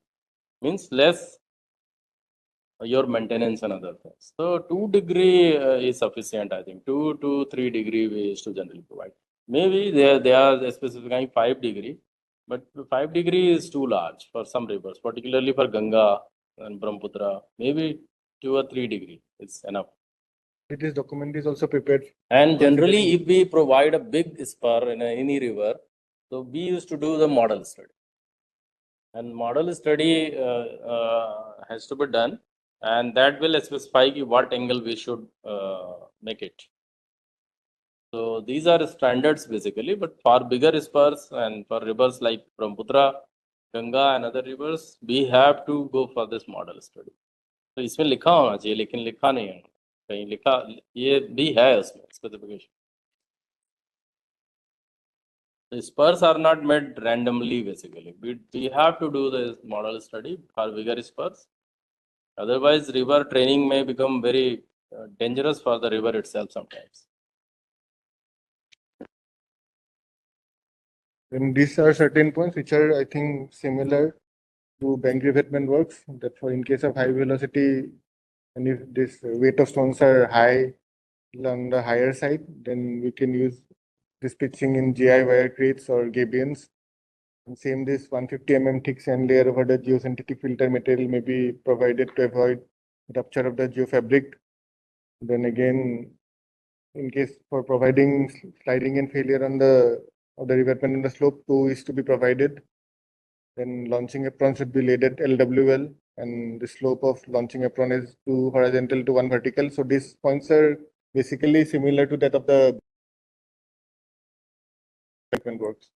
Means less your maintenance and other things. So 2 degree is sufficient, I think. 2 to 3 degree we used to generally provide. Maybe they are specifying 5 degree, but 5 degree is too large for some rivers, particularly for Ganga and Brahmaputra. Maybe 2 or 3 degree is enough. this document is also prepared. And generally, if we provide a big spur in any river, so we used to do the model study. And model study has to be done, and that will specify what angle we should make it. So these are standards basically, but for bigger spurs and for rivers like Brahmaputra, Ganga and other rivers, we have to go for this model study. तो इसमें लिखा होना चाहिए, लेकिन लिखा नहीं है कहीं, लिखा ये भी है उसमें specification. The spurs are not made randomly basically. We have to do the model study for bigger spurs. Otherwise, river training may become very dangerous for the river itself sometimes. And these are certain points which are, I think, similar to bank revetment works. That for in case of high velocity, and if this weight of stones are high on the higher side, then we can use this pitching in GI wire crates or gabions. And same this 150 mm thick sand layer over the geosynthetic filter material may be provided to avoid rupture of the geofabric. Then again, in case for providing sliding and failure on the revetment on the slope, 2 is to be provided. Then launching apron should be laid at LWL, and the slope of launching apron is 2 horizontal to 1 vertical. So these points are basically similar to that of the works.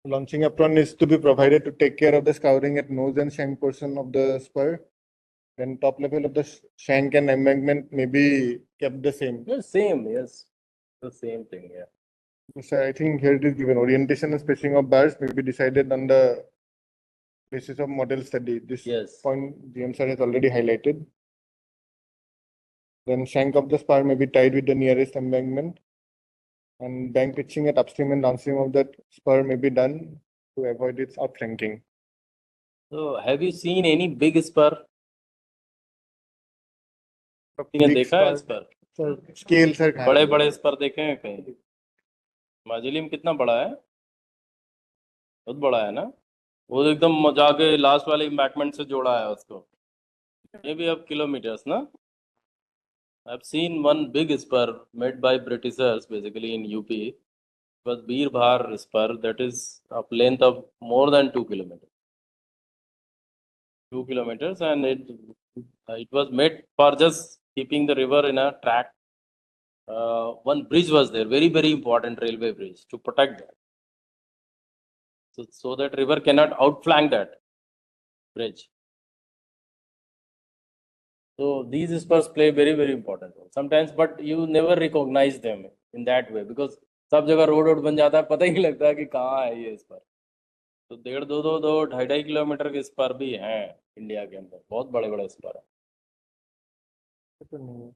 Launching apron is to be provided to take care of the scouring at nose and shank portion of the spur. Then top level of the shank and embankment may be kept the same. Yes, same, yes. The same thing, yeah. So I think here it is given orientation and spacing of bars may be decided on the basis of model study. This Yes. point GM sir has already highlighted. Then shank of the spar may be tied with the nearest embankment, and bank pitching at upstream and downstream of that spur may be done to avoid its outflanking. So have you seen any big spur? Big देखा है spur, spur? sir, scale sir, बड़े बड़े spur देखे हैं कहीं? माजुली में कितना बड़ा है? बहुत बड़ा है ना? वो एकदम जाके लास्ट वाले एम्बैंकमेंट से जोड़ा है उसको. Maybe of kilometers, na? I've seen one big spur made by Britishers basically in UP. It was Bir Bhar spur that is of length of more than 2 kilometers. 2 kilometers, and it was made for just keeping the river in a track one bridge was there, very, very important railway bridge to protect that. So that river cannot outflank that bridge. So these spurs play very, very important role sometimes, but you never recognize them in that way because सब जगह road बन जाता है, पता ही नहीं लगता कि कहाँ है ये स्पर. तो 1.5 किलोमीटर के स्पर भी हैं इंडिया के अंदर, बहुत बड़े बड़े स्पर हैं. तो नहीं है।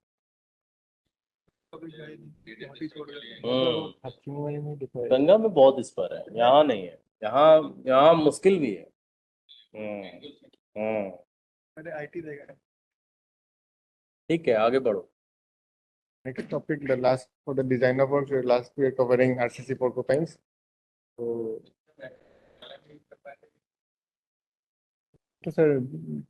हम्म. हकीमवाई में दिखाया है। गंगा में बहुत स्पर है, यहाँ नहीं है. यहाँ मुश्किल भी है. हम्म. अरे आईटी देगा ठीक है, आगे बढ़ो. Next topic, the last for the design of works, last we are covering RCC porcupines. तो सर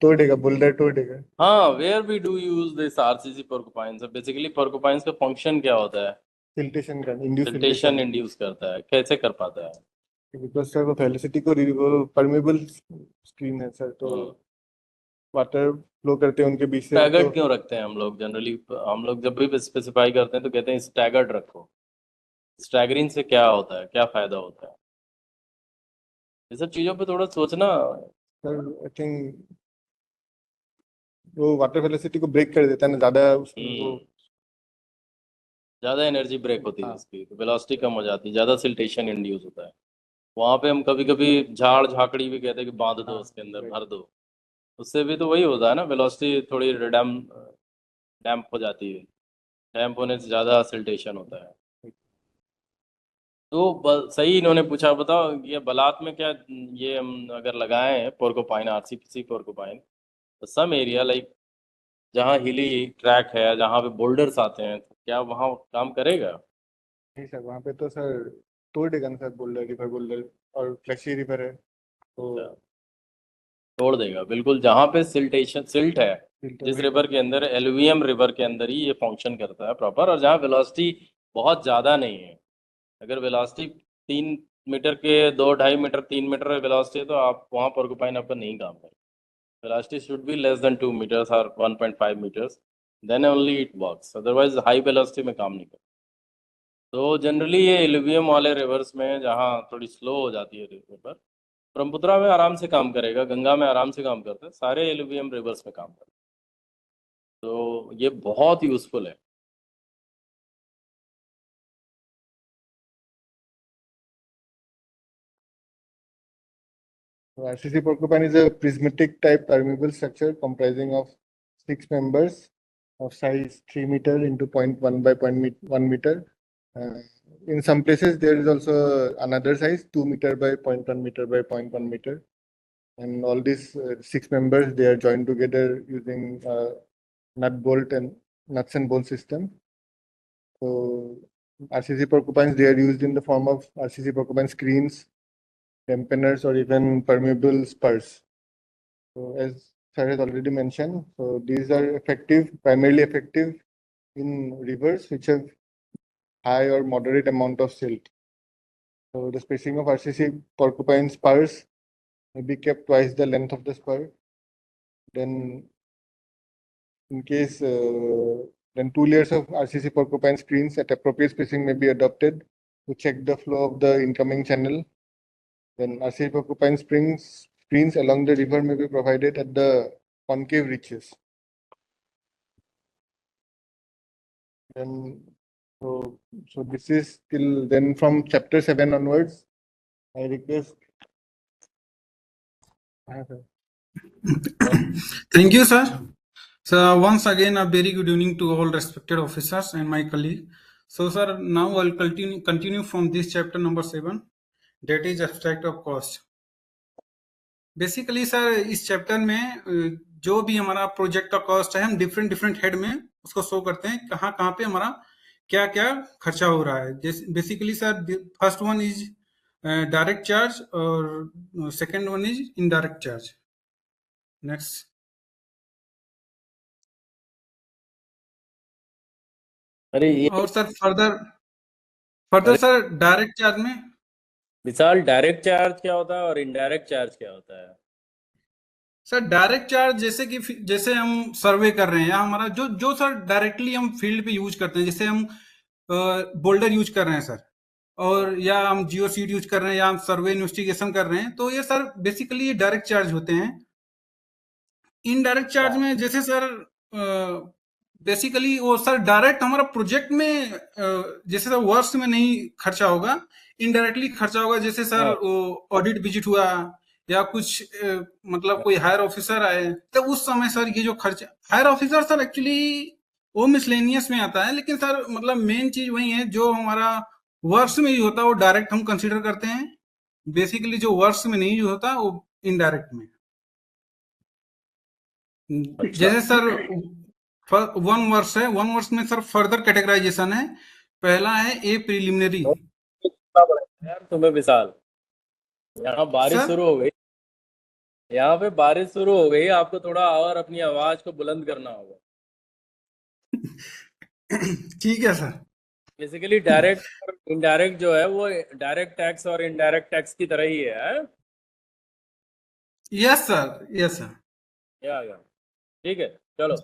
तोड़ देगा, बोल्डर तोड़ देगा. हाँ, where we do use this RCC porcupine. So basically porcupines का फंक्शन क्या होता है? सिल्टेशन का, इंड्यूस सिल्टेशन इंड्यूस करता है. कैसे कर पाता है? बिकॉज सर वो वेलोसिटी को परमेबल स्क्रीन है सर, तो वाटर फ्लो करते हैं उनके बीच से. स्टैगर्ड तो क्यों रखते हैं हम लोग जनरली? हम लोग जब भी स्पेसिफाई करते हैं तो कहते हैं स्टैगर्ड रखो. स्टैगरिंग से क्या होता है, क्या फायदा होता है? ये सब चीजों पे थोड़ा सोचना. सर आई थिंक वो वाटर वेलोसिटी को ब्रेक कर देता है ना ज्यादा उसको. ज्यादा एनर्जी ब्रेक होती है हाँ. उसकी, तो वेलोसिटी कम हो जाती है, ज्यादा सिल्टेशन इंड्यूस होता है. वहां पे हम कभी कभी झाड़ झाकड़ी भी कहते हैं कि बांध दो, हाँ, उसके अंदर right. भर दो. उससे भी तो वही होता है ना, वेलोसिटी थोड़ी डैम्प हो जाती है. डैम्प होने से ज्यादा सिल्टेशन होता है. तो सही इन्होंने पूछा. बताओ ये बलात में क्या, ये हम अगर लगाए हैं पोर्कुपाइन, आरसीपीसी पोर्कुपाइन, तो सम एरिया लाइक जहाँ हिली ट्रैक है, जहाँ पे बोल्डर्स आते हैं, तो क्या वहाँ काम करेगा? नहीं सर, वहाँ पे तो सर तोड़ देगा ना सर, बोल्डर रिवर बोल्डर और फ्लैशी रिवर है तो तोड़ देगा बिल्कुल. जहाँ पे सिल्ट है, जिस रिवर के अंदर, एलुवियम रिवर के अंदर ही ये फंक्शन करता है प्रॉपर. और जहाँ वेलोसिटी बहुत ज़्यादा नहीं है, अगर वेलोसिटी 3 मीटर के 2-2.5 मीटर 3 मीटर वेलोसिटी है, तो आप वहाँ पोर्कुपाइन आपका नहीं काम करेगा. Velocity should be less than 2 metres और 1.5 metres, then only it works. Otherwise high velocity में काम नहीं करता. तो जनरली ये एलुवियम वाले रिवर्स में जहाँ थोड़ी स्लो हो जाती है रिवर, ब्रह्मपुत्रा में आराम से काम करेगा, गंगा में आराम से काम करता है, सारे एलुवियम रिवर्स में काम करता है. तो ये बहुत यूजफुल है. RCC porcupine is a prismatic type permeable structure comprising of 6 members of size 3 meter into 0.1 by 0.1 meter. In some places there is also another size 2 meter by 0.1 meter by 0.1 meter. And all these 6 members, they are joined together using nuts and bolt system. So RCC porcupines, they are used in the form of RCC porcupine screens, dampeners, or even permeable spurs. So as sir has already mentioned, so these are primarily effective in rivers which have high or moderate amount of silt. So the spacing of RCC porcupine spurs may be kept twice the length of the spur. Then in case, then 2 layers of RCC porcupine screens at appropriate spacing may be adopted to check the flow of the incoming channel. Then RCC porcupine screens along the river may be provided at the concave reaches. Then, so this is till then. From chapter 7 onwards, I request. Thank you, sir. So once again, a very good evening to all respected officers and my colleague. So, sir, now I'll continue from this chapter number 7, that is abstract of cost. Basically sir इस chapter में जो भी हमारा project का cost है, हम different head में उसको शो करते हैं कहाँ कहाँ पे हमारा क्या क्या खर्चा हो रहा है. Basically sir first one is direct charge और second one is indirect charge. Next. अरे ये और sir further sir direct charge में विशाल, डायरेक्ट चार्ज क्या होता है और इनडायरेक्ट चार्ज क्या होता है? सर डायरेक्ट चार्ज जैसे हम सर्वे कर रहे हैं या हमारा जो सर डायरेक्टली हम फील्ड पे यूज करते हैं, जैसे हम बोल्डर यूज कर रहे हैं सर, और या हम जियो सीट यूज कर रहे हैं, या हम सर्वे इन्वेस्टिगेशन कर रहे हैं, तो ये सर बेसिकली डायरेक्ट चार्ज होते हैं। इनडायरेक्ट चार्ज में जैसे सर बेसिकली वो सर डायरेक्ट हमारा प्रोजेक्ट में जैसे सर वर्क्स में नहीं खर्चा होगा, इनडायरेक्टली खर्चा होगा। जैसे सर हाँ। ऑडिट विजिट हुआ, या कुछ मतलब कोई हायर ऑफिसर आए, तो उस समय सर ये जो खर्चा, हायर ऑफिसर सर एक्चुअली वो मिसलेनियस में आता है, लेकिन सर मतलब मेन चीज वही है जो हमारा वर्क्स में यूज होता है वो डायरेक्ट हम कंसीडर करते हैं। बेसिकली जो वर्क्स में नहीं यूज होता वो इनडायरेक्ट में। अच्छा। जैसे सर वन वर्ष है, वन वर्ष में सर फर्दर कैटेगराइजेशन है। पहला है ए प्रिलिमिनरी। कितना बड़ा यार तुम्हें विशाल, यहाँ बारिश सर शुरू हो गई, यहाँ पे बारिश शुरू हो गई, आपको थोड़ा और अपनी आवाज को बुलंद करना होगा। ठीक है सर। बेसिकली डायरेक्ट और इनडायरेक्ट जो है वो डायरेक्ट टैक्स और इनडायरेक्ट टैक्स की तरह ही है। Yes sir, yes sir. या ठीक है, चलो।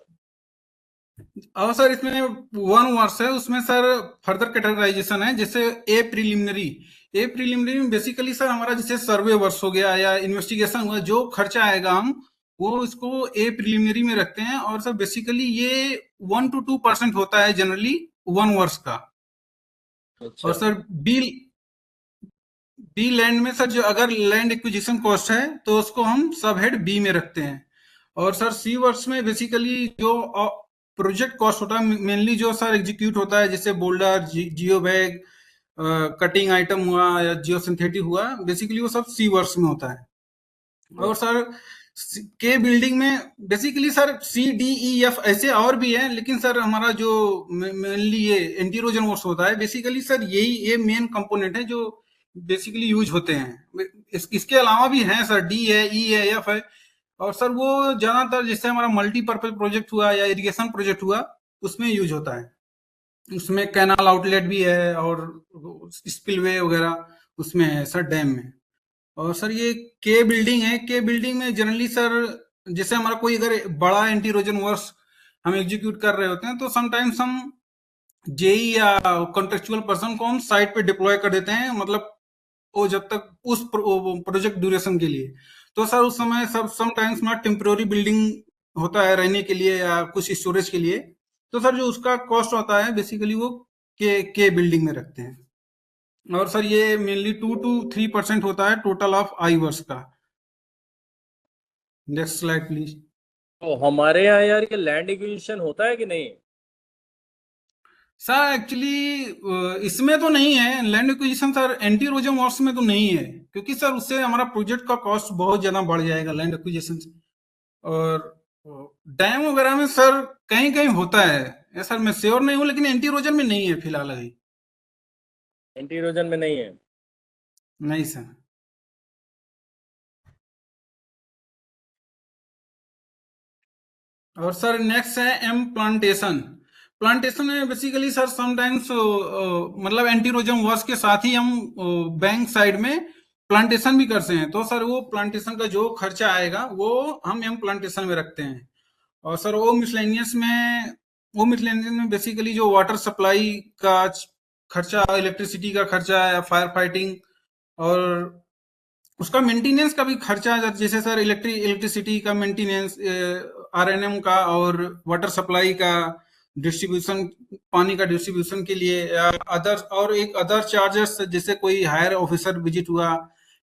और सर इसमें वन वर्ष है, उसमें सर फर्दर कैटेगराइजेशन है। जैसे ए प्रिलिमिनरी, ए प्रिलिमिनरी में बेसिकली सर हमारा जैसे सर्वे वर्ष हो गया या इन्वेस्टिगेशन हुआ, जो खर्चा आएगा हम वो इसको ए प्रिलिमिनरी में रखते हैं। और सर बेसिकली ये 1 to 2% होता है जनरली वन वर्ष का। अच्छा। और सर बी लैंड में सर जो अगर लैंड एक्विजिशन कॉस्ट है तो उसको हम सब हेड बी में रखते हैं। और सर सी वर्ष में बेसिकली जो प्रोजेक्ट कॉस्ट होता है मेनली जो सर एग्जीक्यूट होता है, जैसे बोल्डर, जियो बैग, कटिंग आइटम हुआ या जियो सिंथेटिक हुआ, बेसिकली वो सब सी वर्ष में होता है। और सर के बिल्डिंग में basically sir C D E F ऐसे और भी है, लेकिन सर हमारा जो मेनली ये एंटीरोजन वर्ष होता है, बेसिकली सर यही ये मेन कंपोनेंट है जो बेसिकली यूज होते हैं। इसके अलावा भी हैं सर, डी है, ई है, एफ है। और सर वो ज्यादातर जैसे हमारा मल्टीपर्पज प्रोजेक्ट हुआ या इरिगेशन प्रोजेक्ट हुआ उसमें यूज होता है। उसमें कैनाल आउटलेट भी है और स्पिलवे वगैरह उसमें है सर, डैम में। और सर ये के बिल्डिंग है, के बिल्डिंग में जनरली सर जैसे हमारा कोई अगर बड़ा एंटीरोजन वर्क्स हम एग्जीक्यूट कर रहे होते हैं तो समटाइम्स हम जेई या कॉन्ट्रेक्चुअल पर्सन को हम साइट पे डिप्लॉय कर देते हैं, मतलब वो जब तक उस प्रोजेक्ट ड्यूरेशन के लिए। तो सर उस समय सब समटाइम्स ना टेम्पोररी बिल्डिंग होता है रहने के लिए या कुछ स्टोरेज के लिए, तो सर जो उसका कॉस्ट होता है बेसिकली वो के बिल्डिंग में रखते हैं। और सर ये मेनली 2 to 3% होता है टोटल ऑफ आई वर्ष का। Next slide please. तो हमारे यहाँ यार ये लैंड एक्विजिशन होता है कि नहीं? सर एक्चुअली इसमें तो नहीं है लैंड एक्विजिशन सर, एंटीरोजन वर्क्स में तो नहीं है, क्योंकि सर उससे हमारा प्रोजेक्ट का कॉस्ट बहुत ज्यादा बढ़ जाएगा लैंड एक्विजिशन से। और डैम वगैरह में सर कहीं कहीं होता है सर, मैं श्योर नहीं हूँ, लेकिन एंटीरोजन में नहीं है फिलहाल अभी। एंटीरोजन में नहीं है। नहीं सर। और सर नेक्स्ट है एम प्लांटेशन। प्लांटेशन में बेसिकली सर समटाइम्स मतलब एंटीरोजन वर्क्स के साथ ही हम बैंक साइड में प्लांटेशन भी करते हैं, तो सर वो प्लांटेशन का जो खर्चा आएगा वो हम एम प्लांटेशन में रखते हैं। और सर वो मिसलेनियस में बेसिकली जो वाटर सप्लाई का खर्चा, इलेक्ट्रिसिटी का खर्चा या फायर फाइटिंग और उसका मेंटेनेंस का भी खर्चा, जैसे सर इलेक्ट्रिसिटी का मेंटेनेंस, आरएनएम का, और वाटर सप्लाई का डिस्ट्रीब्यूशन, पानी का डिस्ट्रीब्यूशन के लिए, या अदर और एक अदर चार्जेस जैसे कोई हायर ऑफिसर विजिट हुआ,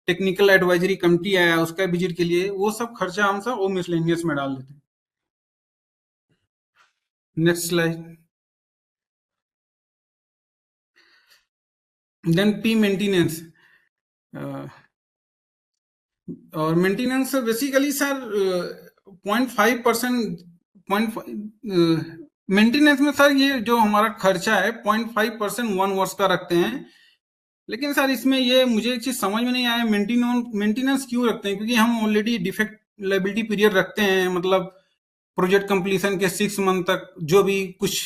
टेक्निकल एडवाइजरी कमिटी आया उसका विजिट के लिए, वो सब खर्चा हम सब वो मिसलेनियस में डाल देते हैं। Next slide. Then P maintenance. और मेंटेनेंस बेसिकली सर 0.5%, मेंटेनेंस में सर ये जो हमारा खर्चा है 0.5% वन वर्ष का रखते हैं। लेकिन सर इसमें ये मुझे एक चीज समझ में नहीं आया, मेंटेनेंस क्यों रखते हैं, क्योंकि हम ऑलरेडी डिफेक्ट लायबिलिटी पीरियड रखते हैं, मतलब प्रोजेक्ट कंप्लीशन के 6 मंथ तक जो भी कुछ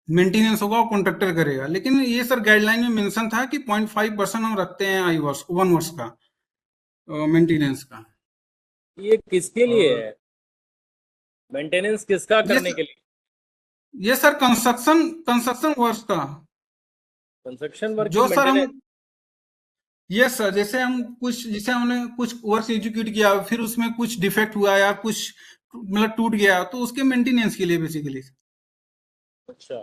मेंटेनेंस होगा वो कॉन्ट्रैक्टर करेगा। लेकिन ये सर गाइडलाइन में मेंशन था कि 0.5% हम रखते हैं आई वर्ष, वन वर्ष का मेंटेनेंस का। ये किसके लिए और है? मेंटेनेंस किसका ये करने के लिए? ये सर कंस्ट्रक्शन वर्क का, कंस्ट्रक्शन वर्क जो की सर हम मेंटेनेंस। यस सर, जैसे हमने कुछ वर्क एग्जीक्यूट किया, फिर उसमें कुछ डिफेक्ट हुआ या कुछ मतलब टूट गया, तो उसके मेंटेनेंस के लिए बेसिकली। अच्छा,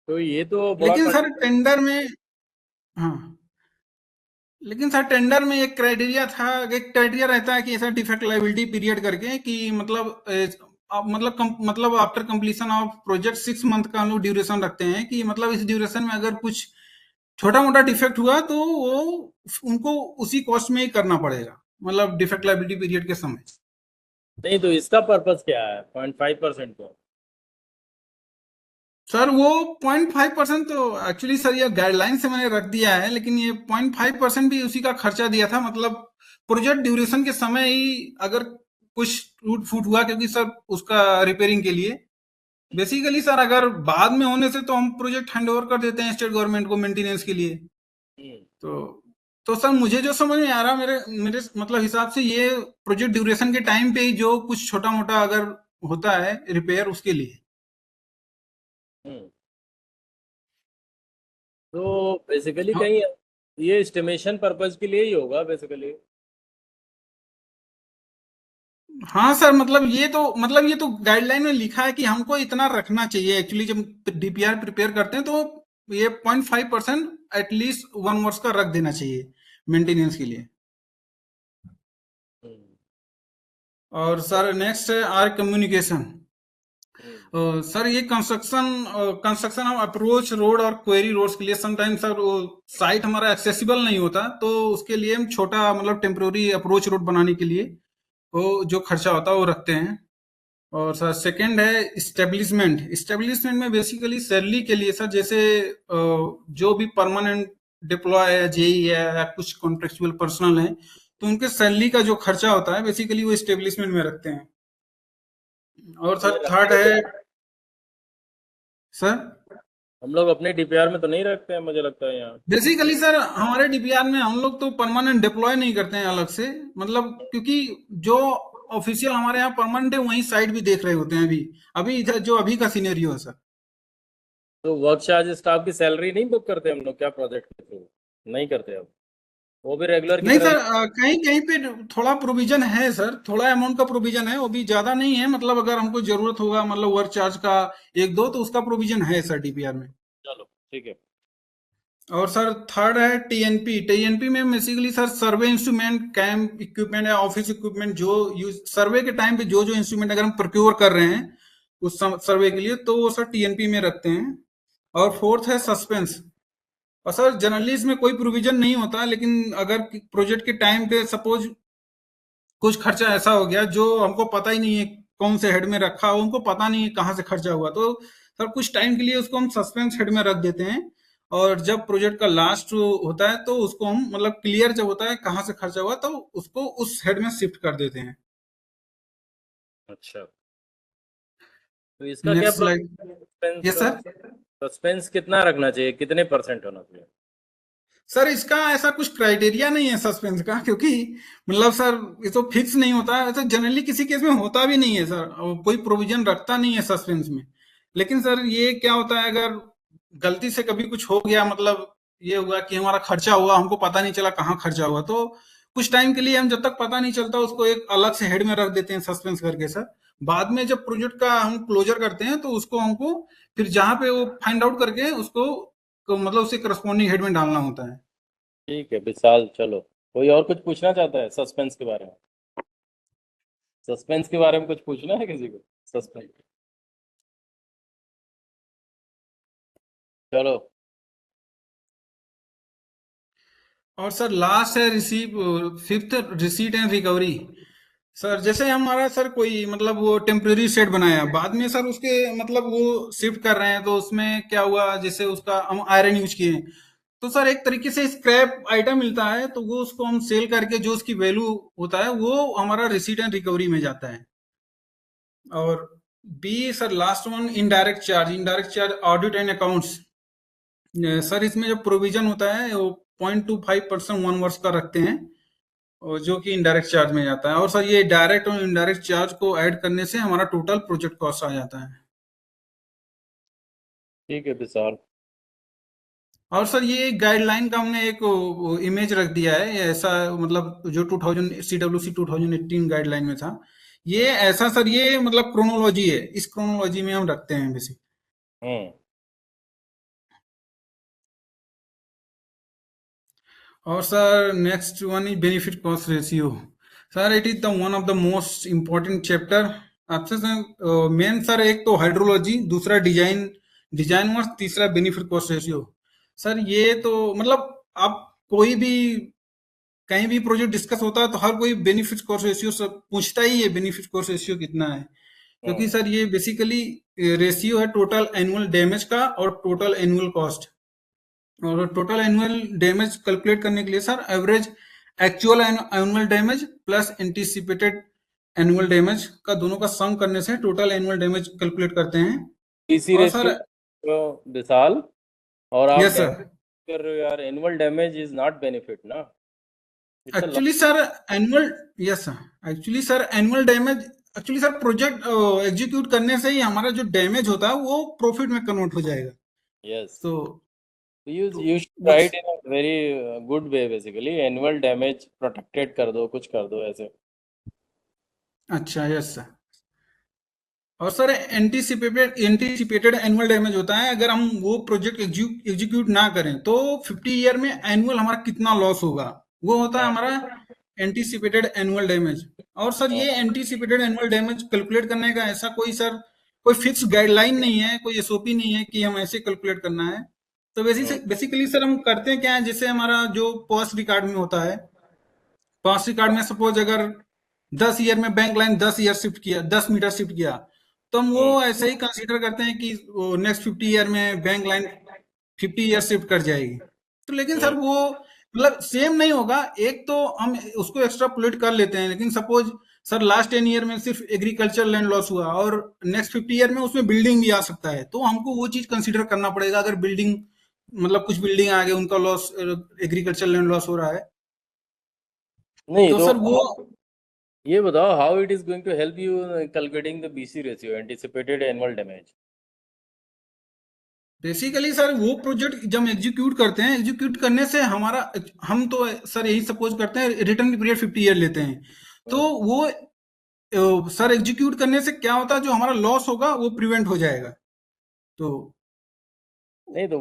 तो ये तो बड़ा लेकिन सर क्राइटेरिया। टेंडर में, हाँ, लेकिन सर टेंडर में एक क्राइटेरिया था, एक क्राइटेरिया रहता है कि ऐसा डिफेक्ट लाइबिलिटी पीरियड करके कि मतलब मतलब after completion of project 6 month का हम लोग ड्यूरेशन रखते हैं कि मतलब इस ड्यूरेशन में अगर कुछ छोटा मोटा डिफेक्ट हुआ तो वो उनको उसी कॉस्ट में ही करना पड़ेगा, मतलब डिफेक्ट लाइबिलिटी पीरियड के समय। नहीं, तो इसका पर्पस क्या है 0.5% को? सर वो 0.5% तो एक्चुअली सर ये गाइडलाइन से मैंने रख दिया है, लेकिन ये 0.5% भी उसी का खर्चा दिया था, मतलब प्रोजेक्ट ड्यूरेशन के समय ही अगर कुछ टूट फूट हुआ, क्योंकि सर उसका रिपेयरिंग के लिए बेसिकली सर अगर बाद में होने से तो हम प्रोजेक्ट हैंड ओवर कर देते हैं स्टेट गवर्नमेंट को मेंटेनेंस के लिए। हम्म, तो सर मुझे जो समझ में आ रहा, मेरे मेरे मतलब हिसाब से ये प्रोजेक्ट ड्यूरेशन के टाइम पे ही जो कुछ छोटा मोटा अगर होता है रिपेयर उसके लिए। हम्म। तो बेसिकली हाँ, कहीं ये एस्टिमेशन पर्पस के लिए ही होगा बेसिकली। हाँ सर, मतलब ये तो गाइडलाइन में लिखा है कि हमको इतना रखना चाहिए, एक्चुअली जब डीपीआर प्रिपेयर करते हैं तो ये 0.5% एटलीस्ट 1 वर्ष का रख देना चाहिए मेंटेनेंस के लिए। हम्म, और सर नेक्स्ट है आर कम्युनिकेशन। हम्म, सर ये कंस्ट्रक्शन ऑफ अप्रोच रोड और क्वेरी रोड्स के लिए समटाइम सर वो साइट हमारा एक्सेसिबल नहीं होता, तो उसके लिए हम छोटा मतलब टेम्प्रोरी अप्रोच रोड बनाने के लिए वो जो खर्चा होता है वो रखते हैं। और सर सेकंड है इस्टेब्लिशमेंट में बेसिकली सैलरी के लिए सर, जैसे जो भी परमानेंट डिप्लॉय है, जेई है या कुछ कॉन्ट्रेक्चुअल पर्सनल है, तो उनके सैलरी का जो खर्चा होता है बेसिकली वो इस्टेब्लिशमेंट में रखते हैं। और ये सर रखते थर्ड हैं है तो सर, हम लोग अपने डीपीआर में तो नहीं रखते हैं मुझे लगता है यहाँ। बेसिकली सर हमारे डीपीआर में हम लोग तो परमानेंट डिप्लॉय नहीं करते हैं अलग से, मतलब क्योंकि जो ऑफिशियल हमारे यहाँ परमानेंट है वही साइट भी देख रहे होते हैं अभी अभी इधर जो अभी का सिनेरियो है सर। तो वर्क चार्ज स्टाफ की सैलरी नहीं बुक करते हम लोग क्या प्रोजेक्ट के थ्रू? नहीं करते अब, वो भी रेगुलर की नहीं तरह सर, ही। कहीं कहीं पे थोड़ा प्रोविजन है सर, थोड़ा अमाउंट का प्रोविजन है, वो भी ज्यादा नहीं है, मतलब अगर हमको जरूरत होगा मतलब वर्क चार्ज का एक दो तो उसका प्रोविजन है सर डीपीआर में। चलो ठीक है। और सर थर्ड है टीएनपी में बेसिकली सर सर्वे इंस्ट्रूमेंट, कैंप इक्विपमेंट या ऑफिस इक्विपमेंट जो यूज सर्वे के टाइम पे जो जो इंस्ट्रूमेंट अगर हम प्रोक्योर कर रहे हैं उस सर्वे के लिए, तो वो सर टीएनपी में रखते हैं। और फोर्थ है सस्पेंस। और सर जनरली इसमें कोई प्रोविजन नहीं होता, लेकिन अगर प्रोजेक्ट के टाइम पे सपोज कुछ खर्चा ऐसा हो गया जो हमको पता ही नहीं है कौन से हेड में रखा हो, उनको पता नहीं है कहाँ से खर्चा हुआ, तो सर कुछ टाइम के लिए उसको हम सस्पेंस हेड में रख देते हैं। और जब प्रोजेक्ट का लास्ट होता है तो उसको हम मतलब क्लियर जब होता है कहाँ से खर्चा हुआ तो उसको उस हेड में शिफ्ट कर देते हैं। अच्छा, तो इसका क्या नेक्स्ट स्लाइड। प्रोसेस है सस्पेंस यस का? सर। सस्पेंस कितना रखना चाहिए, कितने परसेंट होना चाहिए? सर इसका ऐसा कुछ क्राइटेरिया नहीं है सस्पेंस का, क्योंकि मतलब सर ये तो फिक्स नहीं होता है, तो जनरली किसी केस में होता भी नहीं है सर, और कोई प्रोविजन रखता नहीं है सस्पेंस में। लेकिन सर ये क्या होता है अगर गलती से कभी कुछ हो गया, मतलब ये हुआ कि हमारा खर्चा हुआ हमको पता नहीं चला कहाँ खर्चा हुआ, तो कुछ टाइम के लिए हम जब तक पता नहीं चलता उसको एक अलग से हेड में रख देते हैं सस्पेंस करके सर। बाद में जब प्रोजेक्ट का हम क्लोजर करते हैं तो उसको हमको फिर जहाँ पे वो फाइंड आउट करके उसको मतलब उसे करस्पॉन्डिंग हेड में डालना होता है। ठीक है विशाल, चलो कोई और कुछ पूछना चाहता है सस्पेंस के बारे में? सस्पेंस के बारे में कुछ पूछना है किसी को? सस्पेंस, चलो। और सर लास्ट है fifth receipt and recovery. Sir जैसे हमारा सर कोई मतलब वो टेम्परेरी सेट बनाया, बाद में सर उसके मतलब वो शिफ्ट कर रहे हैं, तो उसमें क्या हुआ जैसे उसका हम आयरन यूज किए, तो सर एक तरीके से स्क्रैप आइटम मिलता है, तो वो उसको हम सेल करके जो उसकी वैल्यू होता है वो हमारा रिसीट एंड रिकवरी में जाता है। और B sir last one indirect charge audit and accounts. Sir इसमें जो प्रोविजन होता है वो 0.25% 1 वर्ष का रखते हैं, और जो कि इनडायरेक्ट चार्ज में जाता है। और सर ये डायरेक्ट और इनडायरेक्ट चार्ज को ऐड करने से हमारा टोटल प्रोजेक्ट कॉस्ट आ जाता है। ठीक है विशाल। और सर ये गाइडलाइन का हमने एक इमेज रख दिया है, ये ऐसा मतलब जो 2000 CWC 2018 गाइडलाइन में था, ये ऐसा सर, ये मतलब क्रोनोलॉजी है, इस क्रोनोलॉजी में हम रखते हैं बेसिक। हम्म। और sir next one is benefit cost ratio. Sir it is the one of the most important chapter. आपसे सर मेन सर एक तो हाइड्रोलॉजी, दूसरा डिजाइन, डिजाइन वर्क, तीसरा बेनिफिट कॉस्ट रेशियो। सर ये तो मतलब आप कोई भी कहीं भी प्रोजेक्ट डिस्कस होता है तो हर कोई बेनिफिट कॉस्ट रेशियो सब पूछता ही है, बेनिफिट कॉस्ट रेशियो कितना है, क्योंकि सर ये बेसिकली रेशियो है टोटल एनुअल डैमेज का और टोटल एनुअल कॉस्ट। और टोटल एनुअल डैमेज कैलकुलेट करने के लिए sir average actual annual damage plus anticipated annual damage का दोनों का सम करने से टोटल एनुअल डैमेज कैलकुलेट करते हैं। पीसी और सर रेशियो विशाल, और आप यस सर, damage कर रहे हो यार, annual damage is not benefit ना, it's a actually sir annual, yes sir actually sir annual damage, actually sir project execute करने से ही हमारा जो डैमेज होता है वो प्रॉफिट में कन्वर्ट हो जाएगा। यस, तो you should वो write in a very good way basically, annual damage protected कर दो, कुछ कर दो ऐसे। अच्छा, यस सर। और सर एंटीसिपेटेड एनुअल डैमेज होता है, अगर हम वो प्रोजेक्ट एग्जीक्यूट ना करें तो 50 ईयर में एनुअल हमारा कितना लॉस होगा, वो होता है हमारा एंटीसिपेटेड एनुअल डैमेज। और सर ये एंटीसिपेटेड एनुअल डैमेज कैलकुलेट करने का ऐसा कोई सर कोई फिक्स गाइडलाइन नहीं है, कोई एसओपी नहीं है कि हम ऐसे कैलकुलेट करना है। तो बेसिकली सर हम करते हैं क्या है, जैसे हमारा जो पॉस्ट रिकॉर्ड में होता है, पॉस्ट रिकॉर्ड में सपोज अगर 10 ईयर में बैंक लाइन 10 ईयर शिफ्ट किया, 10 मीटर शिफ्ट किया, तो हम वो ऐसे ही कंसीडर करते हैं कि नेक्स्ट 50 ईयर में बैंक लाइन 50 ईयर शिफ्ट कर जाएगी। तो लेकिन सर वो मतलब सेम नहीं होगा, एक तो हम उसको एक्स्ट्रापोलेट कर लेते हैं, लेकिन सपोज सर लास्ट 10 ईयर में सिर्फ एग्रीकल्चर लैंड लॉस हुआ और नेक्स्ट 50 ईयर में उसमें बिल्डिंग भी आ सकता है, तो हमको वो चीज कंसीडर करना पड़ेगा। अगर बिल्डिंग मतलब कुछ बिल्डिंग आ गए, उनका लॉस, एग्रीकल्चर लैंड लॉस हो रहा है, नहीं तो तो सर वो ये बताओ, how it is going to help you calculating the BC ratio, anticipated annual damage? Basically sir वो प्रोजेक्ट जब हम एग्जीक्यूट करते हैं, एग्जीक्यूट करने से हमारा, हम तो सर यही सपोज करते हैं रिटर्न की पीरियड 50 ईयर लेते हैं, तो वो सर एग्जीक्यूट करने से क्या होता है, जो हमारा लॉस होगा वो प्रिवेंट हो जाएगा। तो नहीं तो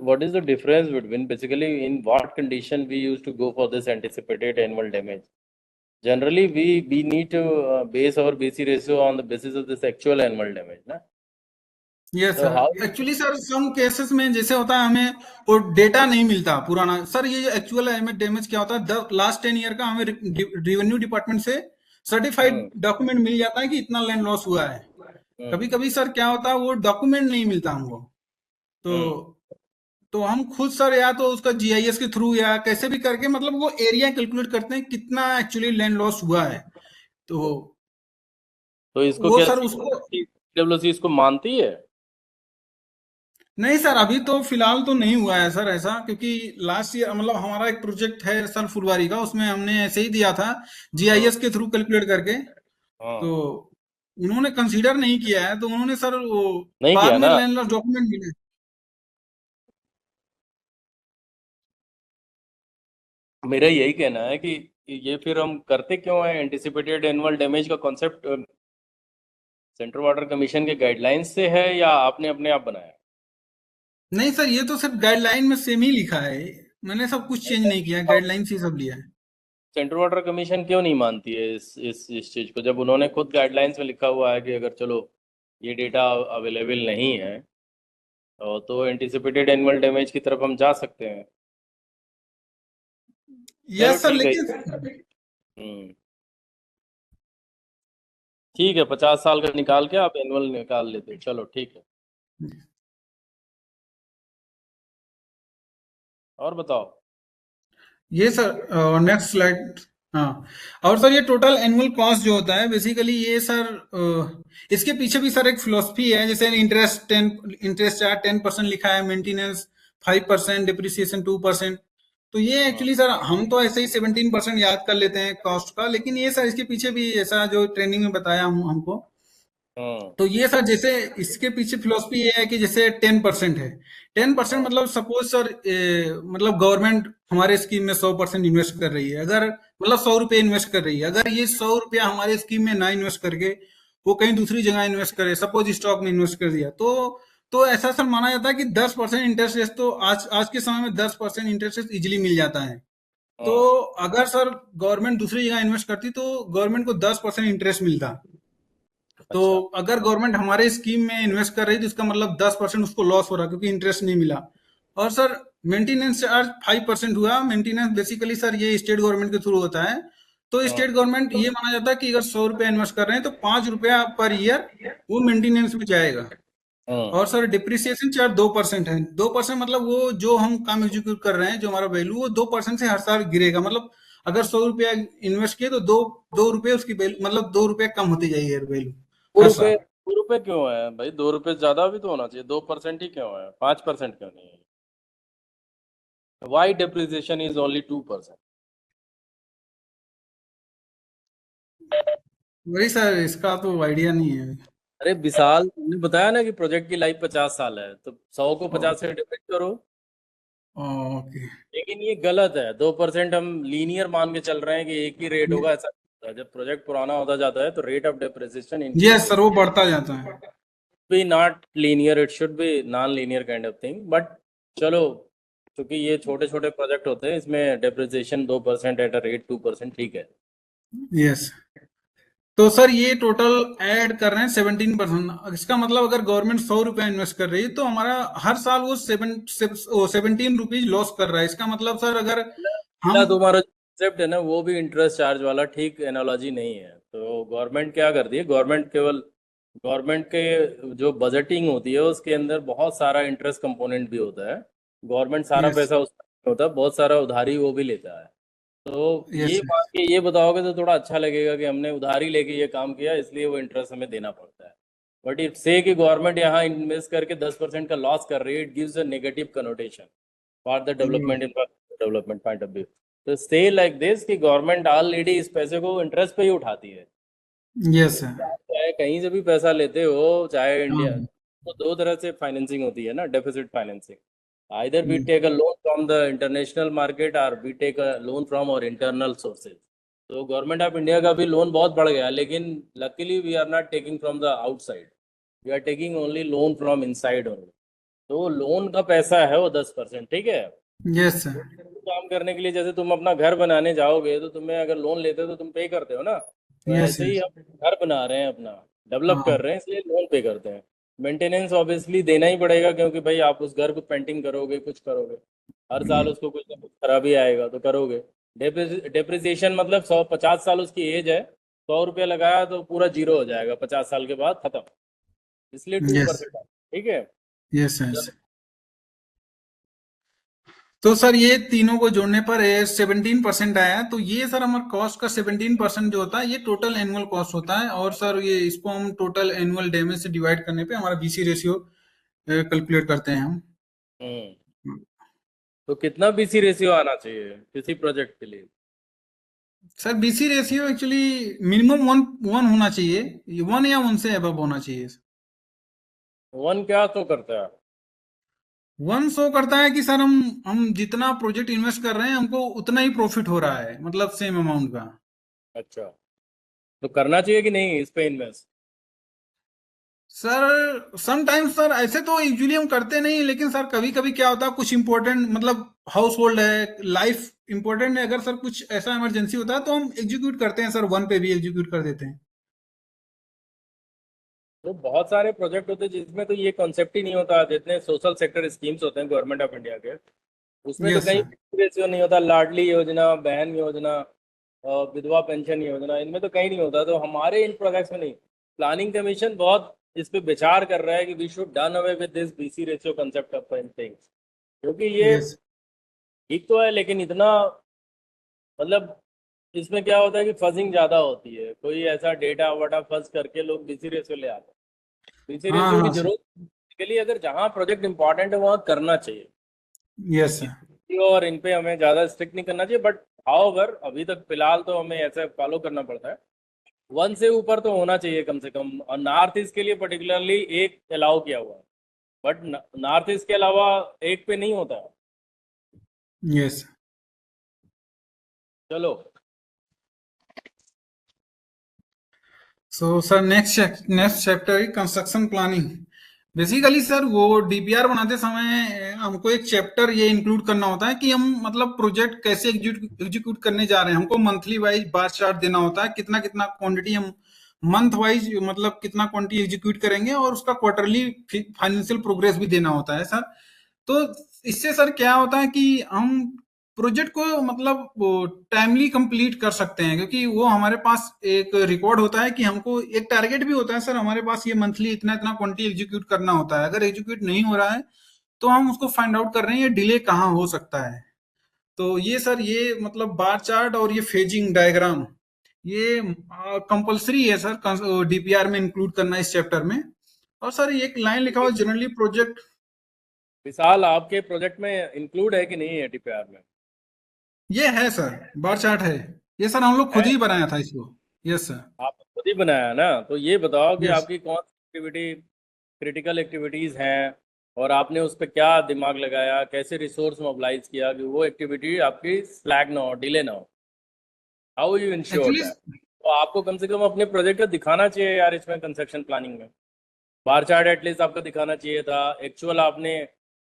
what is the difference between basically in what condition we used to go for this anticipated annual damage? Generally we need to base our BC ratio on the basis of this actual annual damage ना। Yes तो how sir, actually sir some cases में जैसे होता है हमें वो data नहीं मिलता पुराना, सर ये एक्चुअल डैमेज क्या होता है, लास्ट 10 ईयर का हमें रेवेन्यू डिपार्टमेंट से सर्टिफाइड डॉक्यूमेंट मिल जाता है कि इतना लैंड लॉस हुआ है। कभी कभी सर क्या होता है वो डॉक्यूमेंट नहीं मिलता हमको, तो हम खुद सर या तो उसका जीआईएस के थ्रू या कैसे भी करके मतलब वो एरिया कैलकुलेट करते हैं कितना एक्चुअली लैंड लॉस हुआ है। तो इसको वो क्या सर उसको CWC इसको मानती है? नहीं सर, अभी तो फिलहाल तो नहीं हुआ है सर ऐसा, क्योंकि लास्ट ईयर मतलब हमारा एक प्रोजेक्ट है सर फुलवारी का, उसमें हमने ऐसे ही दिया था जीआईएस के थ्रू कैलकुलेट करके, तो उन्होंने कंसीडर नहीं किया है, तो उन्होंने सर वो नहीं बाद किया में ना। लैंड लॉस डॉक्यूमेंट मिले। मेरा यही कहना है कि ये फिर हम करते क्यों है एंटिसिपेटेड एनुअल डैमेज का कॉन्सेप्ट, सेंट्रल वाटर कमीशन के गाइडलाइंस से है या आपने अपने आप बनाया? नहीं सर, ये तो सिर्फ गाइडलाइन में सेम ही लिखा है, मैंने सब कुछ चेंज नहीं किया, गाइडलाइन से ही सब लिया है। सेंट्रल वाटर कमीशन क्यों नहीं मानती है इस चीज को, जब उन्होंने खुद गाइडलाइंस में लिखा हुआ है कि अगर चलो ये डेटा अवेलेबल नहीं है तो एंटिसिपेटेड एनुअल डैमेज की तरफ हम जा सकते हैं। यस सर, ठीक है। लेकिन ठीक है, 50 साल का निकाल के आप एनुअल निकाल लेते हैं, चलो ठीक है। और बताओ। ये सर नेक्स्ट स्लाइड। हाँ, और सर ये टोटल एनुअल कॉस्ट जो होता है बेसिकली ये सर इसके पीछे भी सर एक फिलोसफी है, जैसे इंटरेस्ट चार्ज 10% लिखा है, मेंटेनेंस 5%, डिप्रिसिएशन 2%। तो ये एक्चुअली सर हम तो ऐसे ही 17% याद कर लेते हैं कॉस्ट का, लेकिन ये सर इसके पीछे भी ऐसा जो ट्रेनिंग में बताया हमको तो ये सर जैसे इसके पीछे फिलोसफी ये है कि जैसे 10% है, 10% मतलब सपोज सर मतलब गवर्नमेंट हमारे स्कीम में 100% इन्वेस्ट कर रही है, अगर मतलब 100 रुपये इन्वेस्ट कर रही है, अगर ये 100 रुपया हमारे स्कीम में ना इन्वेस्ट करके वो कहीं दूसरी जगह इन्वेस्ट करे, सपोज स्टॉक में इन्वेस्ट कर दिया, तो ऐसा सर माना जाता है कि 10% इंटरेस्ट रेट, तो आज आज के समय में 10% इंटरेस्ट रेट इजिली मिल जाता है। तो अगर सर गवर्नमेंट दूसरी जगह इन्वेस्ट करती तो गवर्नमेंट को 10% इंटरेस्ट मिलता। तो अच्छा। अगर गवर्नमेंट हमारे स्कीम में इन्वेस्ट कर रही है तो इसका मतलब 10% उसको लॉस हो रहा क्योंकि इंटरेस्ट नहीं मिला। और सर मेंटेनेंस चार्ज 5% हुआ। मेंटेनेंस बेसिकली सर ये स्टेट गवर्नमेंट के थ्रू होता है। तो स्टेट गवर्नमेंट ये माना जाता है कि अगर 100 रुपया इन्वेस्ट कर रहे हैं तो 5 रुपया पर ईयर वो मेंटेनेंस में जाएगा। और सर डिप्रिसिएशन चार्ज 2% है। 2% मतलब वो जो हम काम एग्जीक्यूट कर रहे हैं, जो हमारा वैल्यू, वो 2% से हर साल गिरेगा। मतलब अगर 100 रुपया इन्वेस्ट किए तो 2 रुपये उसकी वैल्यू, मतलब 2 रुपये कम होती जाएगी वैल्यू दो हर रुपए साल। 2 रुपए क्यों है भाई? 2 रुपए ज्यादा भी तो होना चाहिए, 2% ही क्यों है? 5% क्यों नहीं है? Why depreciation is only 2%? वही सर, इसका तो आइडिया नहीं है। अरे विशाल, तुमने बताया ना कि प्रोजेक्ट की लाइफ 50 साल है, तो 100 को 50 से डिवाइड करो। ओके। लेकिन ये गलत है। 2% हम लीनियर मान के चल रहे हैं कि एक ही रेट होगा, ऐसा नहीं होता। जब प्रोजेक्ट पुराना होता जाता है तो rate of depreciation yes increase sir, वो बढ़ता जाता है। be not linear, it should be non-linear kind of thing, but चलो, क्योंकि ये छोटे छोटे प्रोजेक्ट होते हैं, इसमें डेप्रिसिएशन 2% एट अ रेट 2% ठीक है। यस। तो सर ये टोटल ऐड कर रहे हैं 17%। इसका मतलब अगर गवर्नमेंट 100 रुपया इन्वेस्ट कर रही है तो हमारा हर साल वो 17 रुपीज लॉस कर रहा है। इसका मतलब सर अगर पहला हम तुम्हारा कॉन्सेप्ट है ना, वो भी इंटरेस्ट चार्ज वाला ठीक एनालॉजी नहीं है। तो गवर्नमेंट क्या करती है, गवर्नमेंट के जो बजटिंग होती है उसके अंदर बहुत सारा इंटरेस्ट कंपोनेंट भी होता है। गवर्नमेंट सारा यस पैसा उसका नहीं होता, बहुत सारा उधारी वो भी लेता है। तो ये यस मान के ये बताओगे तो थोड़ा अच्छा लगेगा कि हमने उधारी लेके ये काम किया, इसलिए वो इंटरेस्ट हमें देना पड़ता है। बट इफ से कि गवर्नमेंट यहाँ इन्वेस्ट करके 10% का लॉस कर रही है, it gives a negative connotation for the development in development point of view. तो से लाइक दिस कि गवर्नमेंट ऑलरेडी इस पैसे को इंटरेस्ट पे ही उठाती है। Yes sir. चाहे कहीं से भी पैसा लेते हो, चाहे इंडिया, हाँ। तो दो तरह से फाइनेंसिंग होती है ना, deficit financing. Either we take a loan from the international market और we take a loan from our internal sources. तो गवर्नमेंट ऑफ इंडिया का भी लोन बहुत बढ़ गया, लेकिन luckily we are not taking from the outside, we are taking only loan from inside only. तो loan का पैसा है वो 10%, ठीक है। Yes sir. काम करने के लिए, जैसे तुम अपना घर बनाने जाओगे तो तुम्हें अगर लोन लेते हो तो तुम पे करते हो ना, तो यस ऐसे ही यस। हम घर बना रहे हैं, अपना डेवलप हाँ। कर रहे हैं, इसलिए लोन पे करते हैं। मेंटेनेंस ऑब्वियसली देना ही पड़ेगा, क्योंकि भाई आप उस घर को पेंटिंग करोगे, कुछ करोगे, हर साल उसको कुछ ना कुछ खराबी आएगा तो करोगे। डेप्रिसिएशन मतलब 150 साल उसकी एज है, 100 रुपया लगाया तो पूरा जीरो हो जाएगा 50 साल के बाद, खत्म। इसलिए यस 2%, ठीक है। Yes yes. चलो। तो सर ये तीनों को जोड़ने पर 17% आया। तो ये सर हमारे कॉस्ट का 17% जो होता है ये टोटल एनुअल कॉस्ट होता है। और सर ये इसको हम टोटल एनुअल डैमेज से डिवाइड करने पे हमारा बीसी रेशियो कैलकुलेट करते हैं हम। हम्म। तो कितना बीसी रेशियो आना चाहिए किसी प्रोजेक्ट के लिए? Sir BC ratio actually minimum one one होना चाहिए, 1 या 1 से अबव होना चाहिए। 1 क्या तो करता है? 1 शो करता है कि सर हम जितना प्रोजेक्ट इन्वेस्ट कर रहे हैं हमको उतना ही प्रॉफिट हो रहा है, मतलब सेम अमाउंट का। अच्छा, तो करना चाहिए कि नहीं इस पे इन्वेस्ट? सर समटाइम्स सर ऐसे तो यूजुअली हम करते नहीं, लेकिन सर कभी कभी क्या होता है, कुछ इंपॉर्टेंट मतलब हाउस होल्ड है, लाइफ इंपॉर्टेंट है, अगर सर कुछ ऐसा इमरजेंसी होता है तो हम एग्जीक्यूट करते हैं सर, 1 पे भी एग्जीक्यूट कर देते हैं। तो बहुत सारे प्रोजेक्ट होते हैं जिसमें तो ये कॉन्सेप्ट ही नहीं होता, जितने सोशल सेक्टर स्कीम्स होते हैं गवर्नमेंट ऑफ इंडिया के, उसमें तो यस कहीं सर। रेशियो नहीं होता। लाडली योजना, बहन योजना, विधवा पेंशन योजना, इनमें तो कहीं नहीं होता। तो हमारे इन प्रोजेक्ट्स में नहीं। प्लानिंग कमीशन बहुत इस पे विचार कर रहा है कि we should done away with this BC ratio concept of things, क्योंकि ये यस। ठीक तो है, लेकिन इतना मतलब इसमें क्या होता है कि फजिंग ज्यादा होती है। कोई ऐसा डेटा वाटा फज करके लोग बीसी रेशियो ले आते हैं। बीसी हाँ रेशियो की हाँ सर। जरूरत के लिए, अगर जहाँ प्रोजेक्ट इंपॉर्टेंट है वहाँ करना चाहिए। Yes sir. और इन पे हमें ज़्यादा स्ट्रिक्ट नहीं करना चाहिए, बट हाउएवर अभी तक फिलहाल तो हमें ऐसे फॉलो करना पड़ता है। 1 से ऊपर तो होना चाहिए कम से कम, और नॉर्थ ईस्ट के लिए पर्टिकुलरली एक अलाउ किया हुआ है, बट नॉर्थ ईस्ट के अलावा एक पे नहीं होता है। यस। चलो सो सर नेक्स्ट चैप्टर है कंस्ट्रक्शन प्लानिंग। बेसिकली सर वो डीपीआर बनाते समय हमको एक चैप्टर ये इंक्लूड करना होता है कि हम मतलब प्रोजेक्ट कैसे एग्जीक्यूट करने जा रहे हैं। हमको मंथली वाइज बार चार्ट देना होता है, कितना कितना क्वांटिटी हम मंथ वाइज मतलब कितना क्वांटिटी एग्जीक्यूट करेंगे, और उसका क्वार्टरली फाइनेंशियल प्रोग्रेस भी देना होता है सर। तो इससे सर क्या होता है कि हम प्रोजेक्ट को मतलब टाइमली कंप्लीट कर सकते हैं, क्योंकि वो हमारे पास एक रिकॉर्ड होता है कि हमको एक टारगेट भी होता है सर हमारे पास, ये मंथली इतना इतना क्वांटिटी एग्जीक्यूट करना होता है। अगर एग्जीक्यूट नहीं हो रहा है तो हम उसको फाइंड आउट कर रहे हैं ये डिले कहाँ हो सकता है। तो ये सर ये मतलब बार चार्ट और ये फेजिंग डायग्राम ये कंपलसरी है सर डीपीआर में इंक्लूड करना इस चैप्टर में। और सर एक लाइन लिखा हुआ जनरली प्रोजेक्ट। विशाल, आपके प्रोजेक्ट में इंक्लूड है कि नहीं है डीपीआर में? ये है सर, बार चार्ट है। ये सर हम लोग खुद है? ही बनाया था इसको। Yes sir. आपने खुद ही बनाया ना, तो ये बताओ कि यस। आपकी कौन सी एक्टिविटी क्रिटिकल एक्टिविटीज हैं, और आपने उस पर क्या दिमाग लगाया, कैसे रिसोर्स मोबिलाइज किया कि वो एक्टिविटी आपकी स्लैग ना हो, डिले ना हो। How you ensure actually that? तो आपको कम से कम अपने प्रोजेक्ट का दिखाना चाहिए यार, इसमें कंस्ट्रक्शन प्लानिंग में बार चार्ट एटलीस्ट आपका दिखाना चाहिए था। एक्चुअल आपने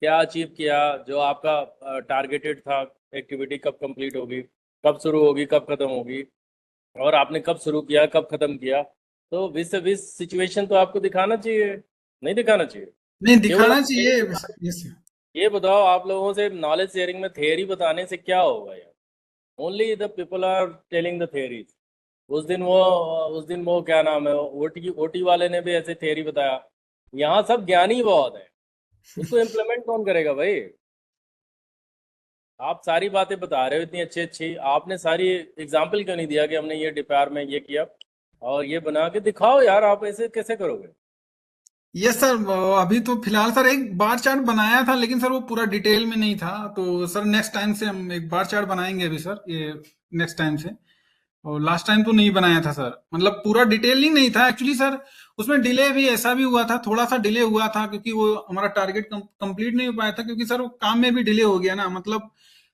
क्या अचीव किया, जो आपका टारगेटेड था, एक्टिविटी कब कंप्लीट होगी, कब शुरू होगी, कब खत्म होगी, और आपने कब शुरू किया, कब खत्म किया। तो विस सिचुएशन तो आपको दिखाना चाहिए, नहीं दिखाना चाहिए? नहीं, केवल दिखाना आप चाहिए। Yes sir. ये बताओ, आप लोगों से नॉलेज शेयरिंग में थियरी बताने से क्या होगा यार? Only the people are telling the theories. उस दिन वो क्या नाम है, ओटी वाले ने भी ऐसे थियरी बताया। यहाँ सब ज्ञानी बहुत है, उसको इम्प्लीमेंट कौन करेगा भाई? आप सारी बातें बता रहे हो इतनी अच्छी अच्छी, आपने सारी एग्जाम्पल क्यों नहीं दिया कि हमने ये डिपार में ये किया, और ये बना के दिखाओ यार। आप ऐसे कैसे करोगे? यस सर, अभी तो फिलहाल सर एक बार चार्ट बनाया था, लेकिन सर वो पूरा डिटेल में नहीं था। तो सर नेक्स्ट टाइम से हम एक बार चार्ट बनाएंगे अभी सर, ये नेक्स्ट टाइम से। और लास्ट टाइम तो नहीं बनाया था सर, मतलब पूरा डिटेलिंग नहीं था एक्चुअली सर। उसमें डिले भी ऐसा भी हुआ था, थोड़ा सा डिले हुआ था क्योंकि वो हमारा टारगेट कंप्लीट नहीं हो पाया था, क्योंकि सर वो काम में भी डिले हो गया ना। मतलब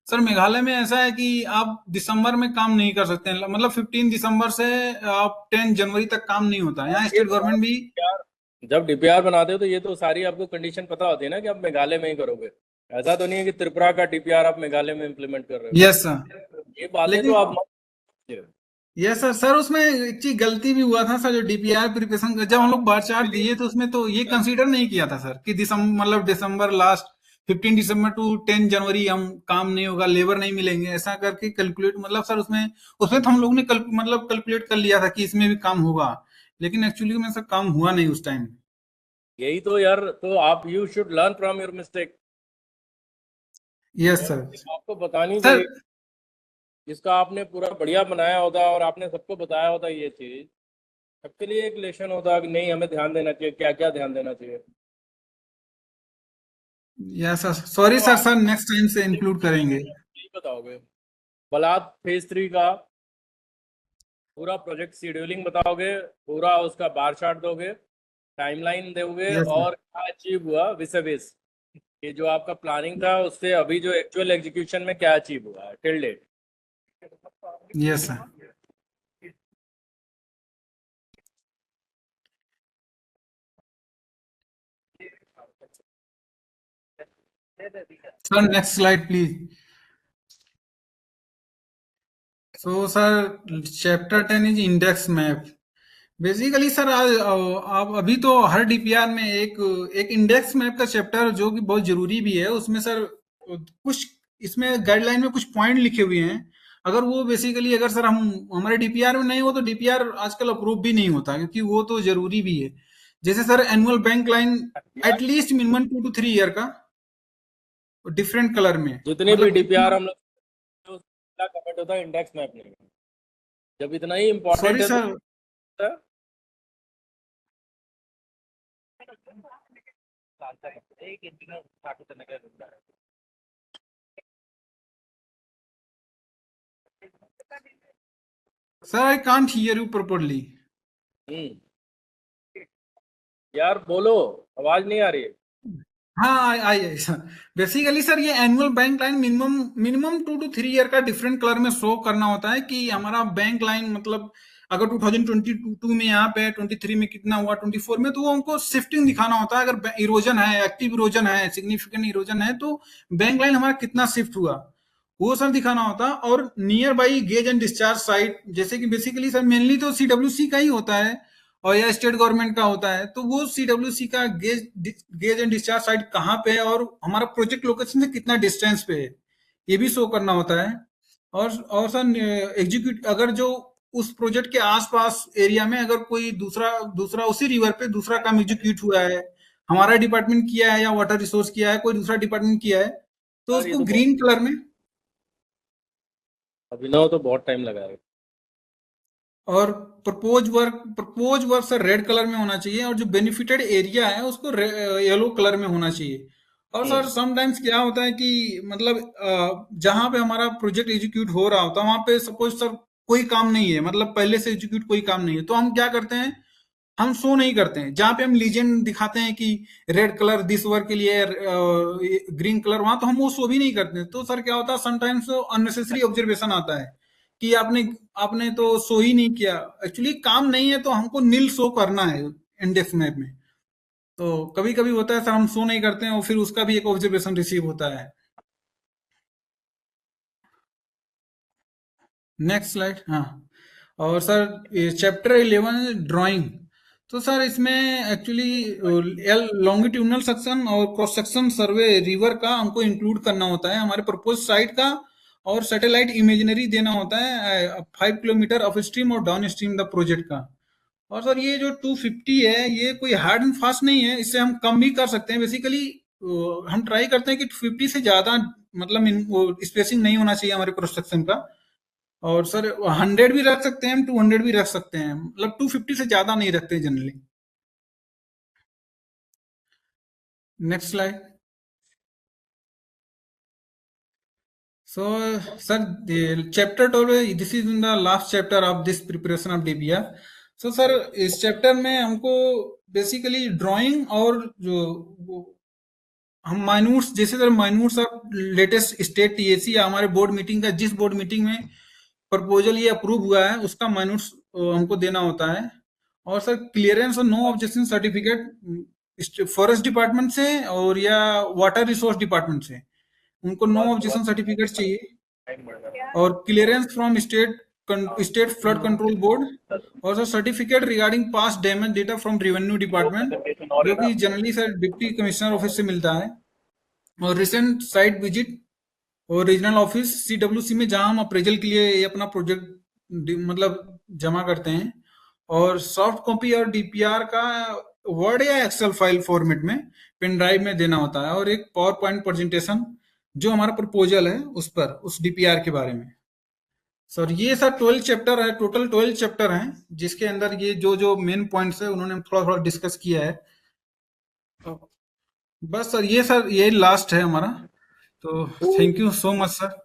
सर मेघालय में ऐसा है कि आप दिसंबर में काम नहीं कर सकते हैं, मतलब 15 दिसंबर से आप 10 जनवरी तक काम नहीं होता है। यहाँ ये स्टेट बताओ गवर्नमेंट भी। यार, जब डीपीआर बनाते हो तो ये तो सारी आपको कंडीशन पता होती है ना कि आप मेघालय में ही करोगे। ऐसा तो नहीं है कि त्रिपुरा का डीपीआर आप मेघालय में इम्प्लीमेंट कर रहे हो। Yes sir. ये बातें तो लेकिन आप मत कीजिए। यस सर, सर उसमें एक चीज गलती भी हुआ था सर, जो डीपीआर प्रिपरेशन जब हम लोग बार चार्ट दिए तो उसमें तो ये कंसीडर नहीं किया था सर कि दिसंबर मतलब दिसंबर लास्ट 15 दिसंबर टू 10 जनवरी हम काम नहीं होगा, लेबर नहीं मिलेंगे, ऐसा करके कैलकुलेट मतलब सर उसमें उसमें तो हम लोग ने मतलब कैलकुलेट कर लिया था कि इसमें भी काम होगा, लेकिन एक्चुअली में सर काम हुआ नहीं उस टाइम। यही तो यार, तो आप you should learn from your mistake. Yes sir. आपको बतानी सर चाहिए। इसका आपने पूरा बढ़िया बनाया होता और आपने सबको बताया होता ये चीज, सबके लिए एक लेसन होता कि नहीं हमें ध्यान देना चाहिए, क्या क्या ध्यान देना चाहिए। यस सर, सॉरी तो सर, आप सर नेक्स्ट टाइम से इंक्लूड करेंगे। यही बताओगे, बलात् फेज 3 का पूरा प्रोजेक्ट शेड्यूलिंग बताओगे, पूरा उसका बार चार्ट दोगे, टाइमलाइन दोगे, यस सर। और क्या अचीव हुआ विस विस, ये जो आपका प्लानिंग था उससे अभी जो एक्चुअल एग्जीक्यूशन में क्या अचीव हुआ है till date. Yes sir. Sir next slide please. So sir chapter 10 is index map. Basically sir आप अभी तो हर डीपीआर में एक एक इंडेक्स मैप का चैप्टर जो कि बहुत जरूरी भी है, उसमें सर कुछ इसमें गाइडलाइन में कुछ पॉइंट लिखे हुए हैं। अगर वो बेसिकली अगर सर हम हमारे डीपीआर में नहीं हो तो डीपीआर आजकल अप्रूव भी नहीं होता, क्योंकि वो तो जरूरी भी है। जैसे सर एनुअल बैंक लाइन यार एटलीस्ट मिनिमम 2 to 3 ईयर का, डिफरेंट कलर में, जितने भी मतलब डीपीआर जितना। हम लोग कमेंट होता है इंडेक्स मैप नहीं, जब इतना ही इम्पोर्टेंट सॉरी है तो sir. Sir, I can't hear you properly. यार बोलो, आवाज नहीं आ रही है। हाँ आई सर। बेसिकली सर ये annual bank line minimum minimum 2 to 3 year का डिफरेंट कलर में शो करना होता है कि हमारा बैंक लाइन मतलब अगर 2022 में यहाँ पे 23 में कितना हुआ 24 में, तो वो हमको शिफ्टिंग दिखाना होता है। अगर इरोजन है, एक्टिव इरोजन है, सिग्निफिकेंट इरोजन है, तो बैंक लाइन हमारा कितना शिफ्ट हुआ वो सर दिखाना होता है। और near by gauge and discharge site, जैसे कि बेसिकली सर मेनली तो सीडब्ल्यूसी का ही होता है और या स्टेट गवर्नमेंट का होता है, तो वो सीडब्ल्यूसी का गेज एंड डिस्चार्ज साइट कहाँ पे है और हमारा प्रोजेक्ट लोकेशन से कितना डिस्टेंस पे है, ये भी शो करना होता है। और सर एग्जीक्यूट अगर जो उस प्रोजेक्ट के आसपास एरिया में अगर कोई दूसरा दूसरा उसी रिवर पे दूसरा काम एग्जीक्यूट हुआ है, हमारा डिपार्टमेंट किया है या वाटर रिसोर्स किया है, कोई दूसरा डिपार्टमेंट किया है, तो यार ये उसको तो ग्रीन कलर में, अभिनव तो बहुत टाइम लगाएगा। और propose work sir red colour में होना चाहिए, और जो बेनिफिटेड एरिया है उसको येलो कलर में होना चाहिए। और सर समटाइम्स क्या होता है कि मतलब जहां पे हमारा प्रोजेक्ट एग्जीक्यूट हो रहा होता है वहां पे सपोज सर कोई काम नहीं है, मतलब पहले से एग्जीक्यूट कोई काम नहीं है, तो हम क्या करते हैं, हम शो नहीं करते हैं। जहां पे हम लीजेंड दिखाते हैं कि रेड कलर दिस वर्क के लिए, ग्रीन कलर वहां, तो हम वो शो भी नहीं करते हैं। तो सर क्या होता है समटाइम्स अननेसेसरी ऑब्जर्वेशन आता है कि आपने आपने तो शो ही नहीं किया। एक्चुअली काम नहीं है तो हमको नील शो करना है इंडेक्स मैप में, तो कभी कभी होता है सर हम शो नहीं करते हैं और फिर उसका भी एक ऑब्जर्वेशन रिसीव होता है। Next slide. हाँ, और सर चैप्टर 11 ड्राइंग। तो सर इसमें एक्चुअली लॉन्गिट्यूडनल सेक्शन और क्रॉस सेक्शन सर्वे रिवर का हमको इंक्लूड करना होता है हमारे प्रपोज साइट का, और सैटेलाइट इमेजिनरी देना होता है 5 किलोमीटर अप स्ट्रीम और डाउन स्ट्रीम द प्रोजेक्ट का। और सर ये जो 250 है ये कोई हार्ड एंड फास्ट नहीं है, इससे हम कम भी कर सकते हैं। बेसिकली हम ट्राई करते हैं कि 250 से ज्यादा मतलब स्पेसिंग नहीं होना चाहिए हमारे क्रॉस सेक्शन का। और सर 100 भी रख सकते हैं हम, 200 भी रख सकते हैं, मतलब 250 से ज्यादा नहीं रखते generally. Next slide. So, sir, the chapter 12, this is in the last chapter of this preparation of DBR. So, sir, इस चैप्टर में हमको बेसिकली ड्राइंग और जो हम माइन्यूट्स, जैसे sir minutes of latest state TAC या हमारे बोर्ड मीटिंग का, जिस बोर्ड मीटिंग में प्रपोजल ये अप्रूव हुआ है उसका माइन्यूट्स हमको देना होता है। और सर क्लियरेंस और no objection certificate forest department से और या वाटर रिसोर्स डिपार्टमेंट से, उनको नो ऑब्जेक्शन सर्टिफिकेट चाहिए। और clearance from state flood control board, और sir certificate regarding past damage data from revenue department, जो कि generally sir deputy commissioner office से मिलता है। और रिसेंट साइट विजिट और रीजनल ऑफिस सीडब्ल्यूसी में जहां हम अप्रेजल के लिए ये अपना प्रोजेक्ट मतलब जमा करते हैं। और सॉफ्ट कॉपी और डीपीआर का वर्ड या एक्सेल फाइल फॉर्मेट में पेन ड्राइव में देना होता है, और एक पावर पॉइंट प्रेजेंटेशन जो हमारा प्रपोजल है उस पर, उस डीपीआर के बारे में। सर ये सर 12 चैप्टर है, टोटल 12 चैप्टर हैं, जिसके अंदर ये जो जो मेन पॉइंट्स है उन्होंने थोड़ा थोड़ा डिस्कस किया है। तो बस सर ये लास्ट है हमारा, तो thank you so much sir.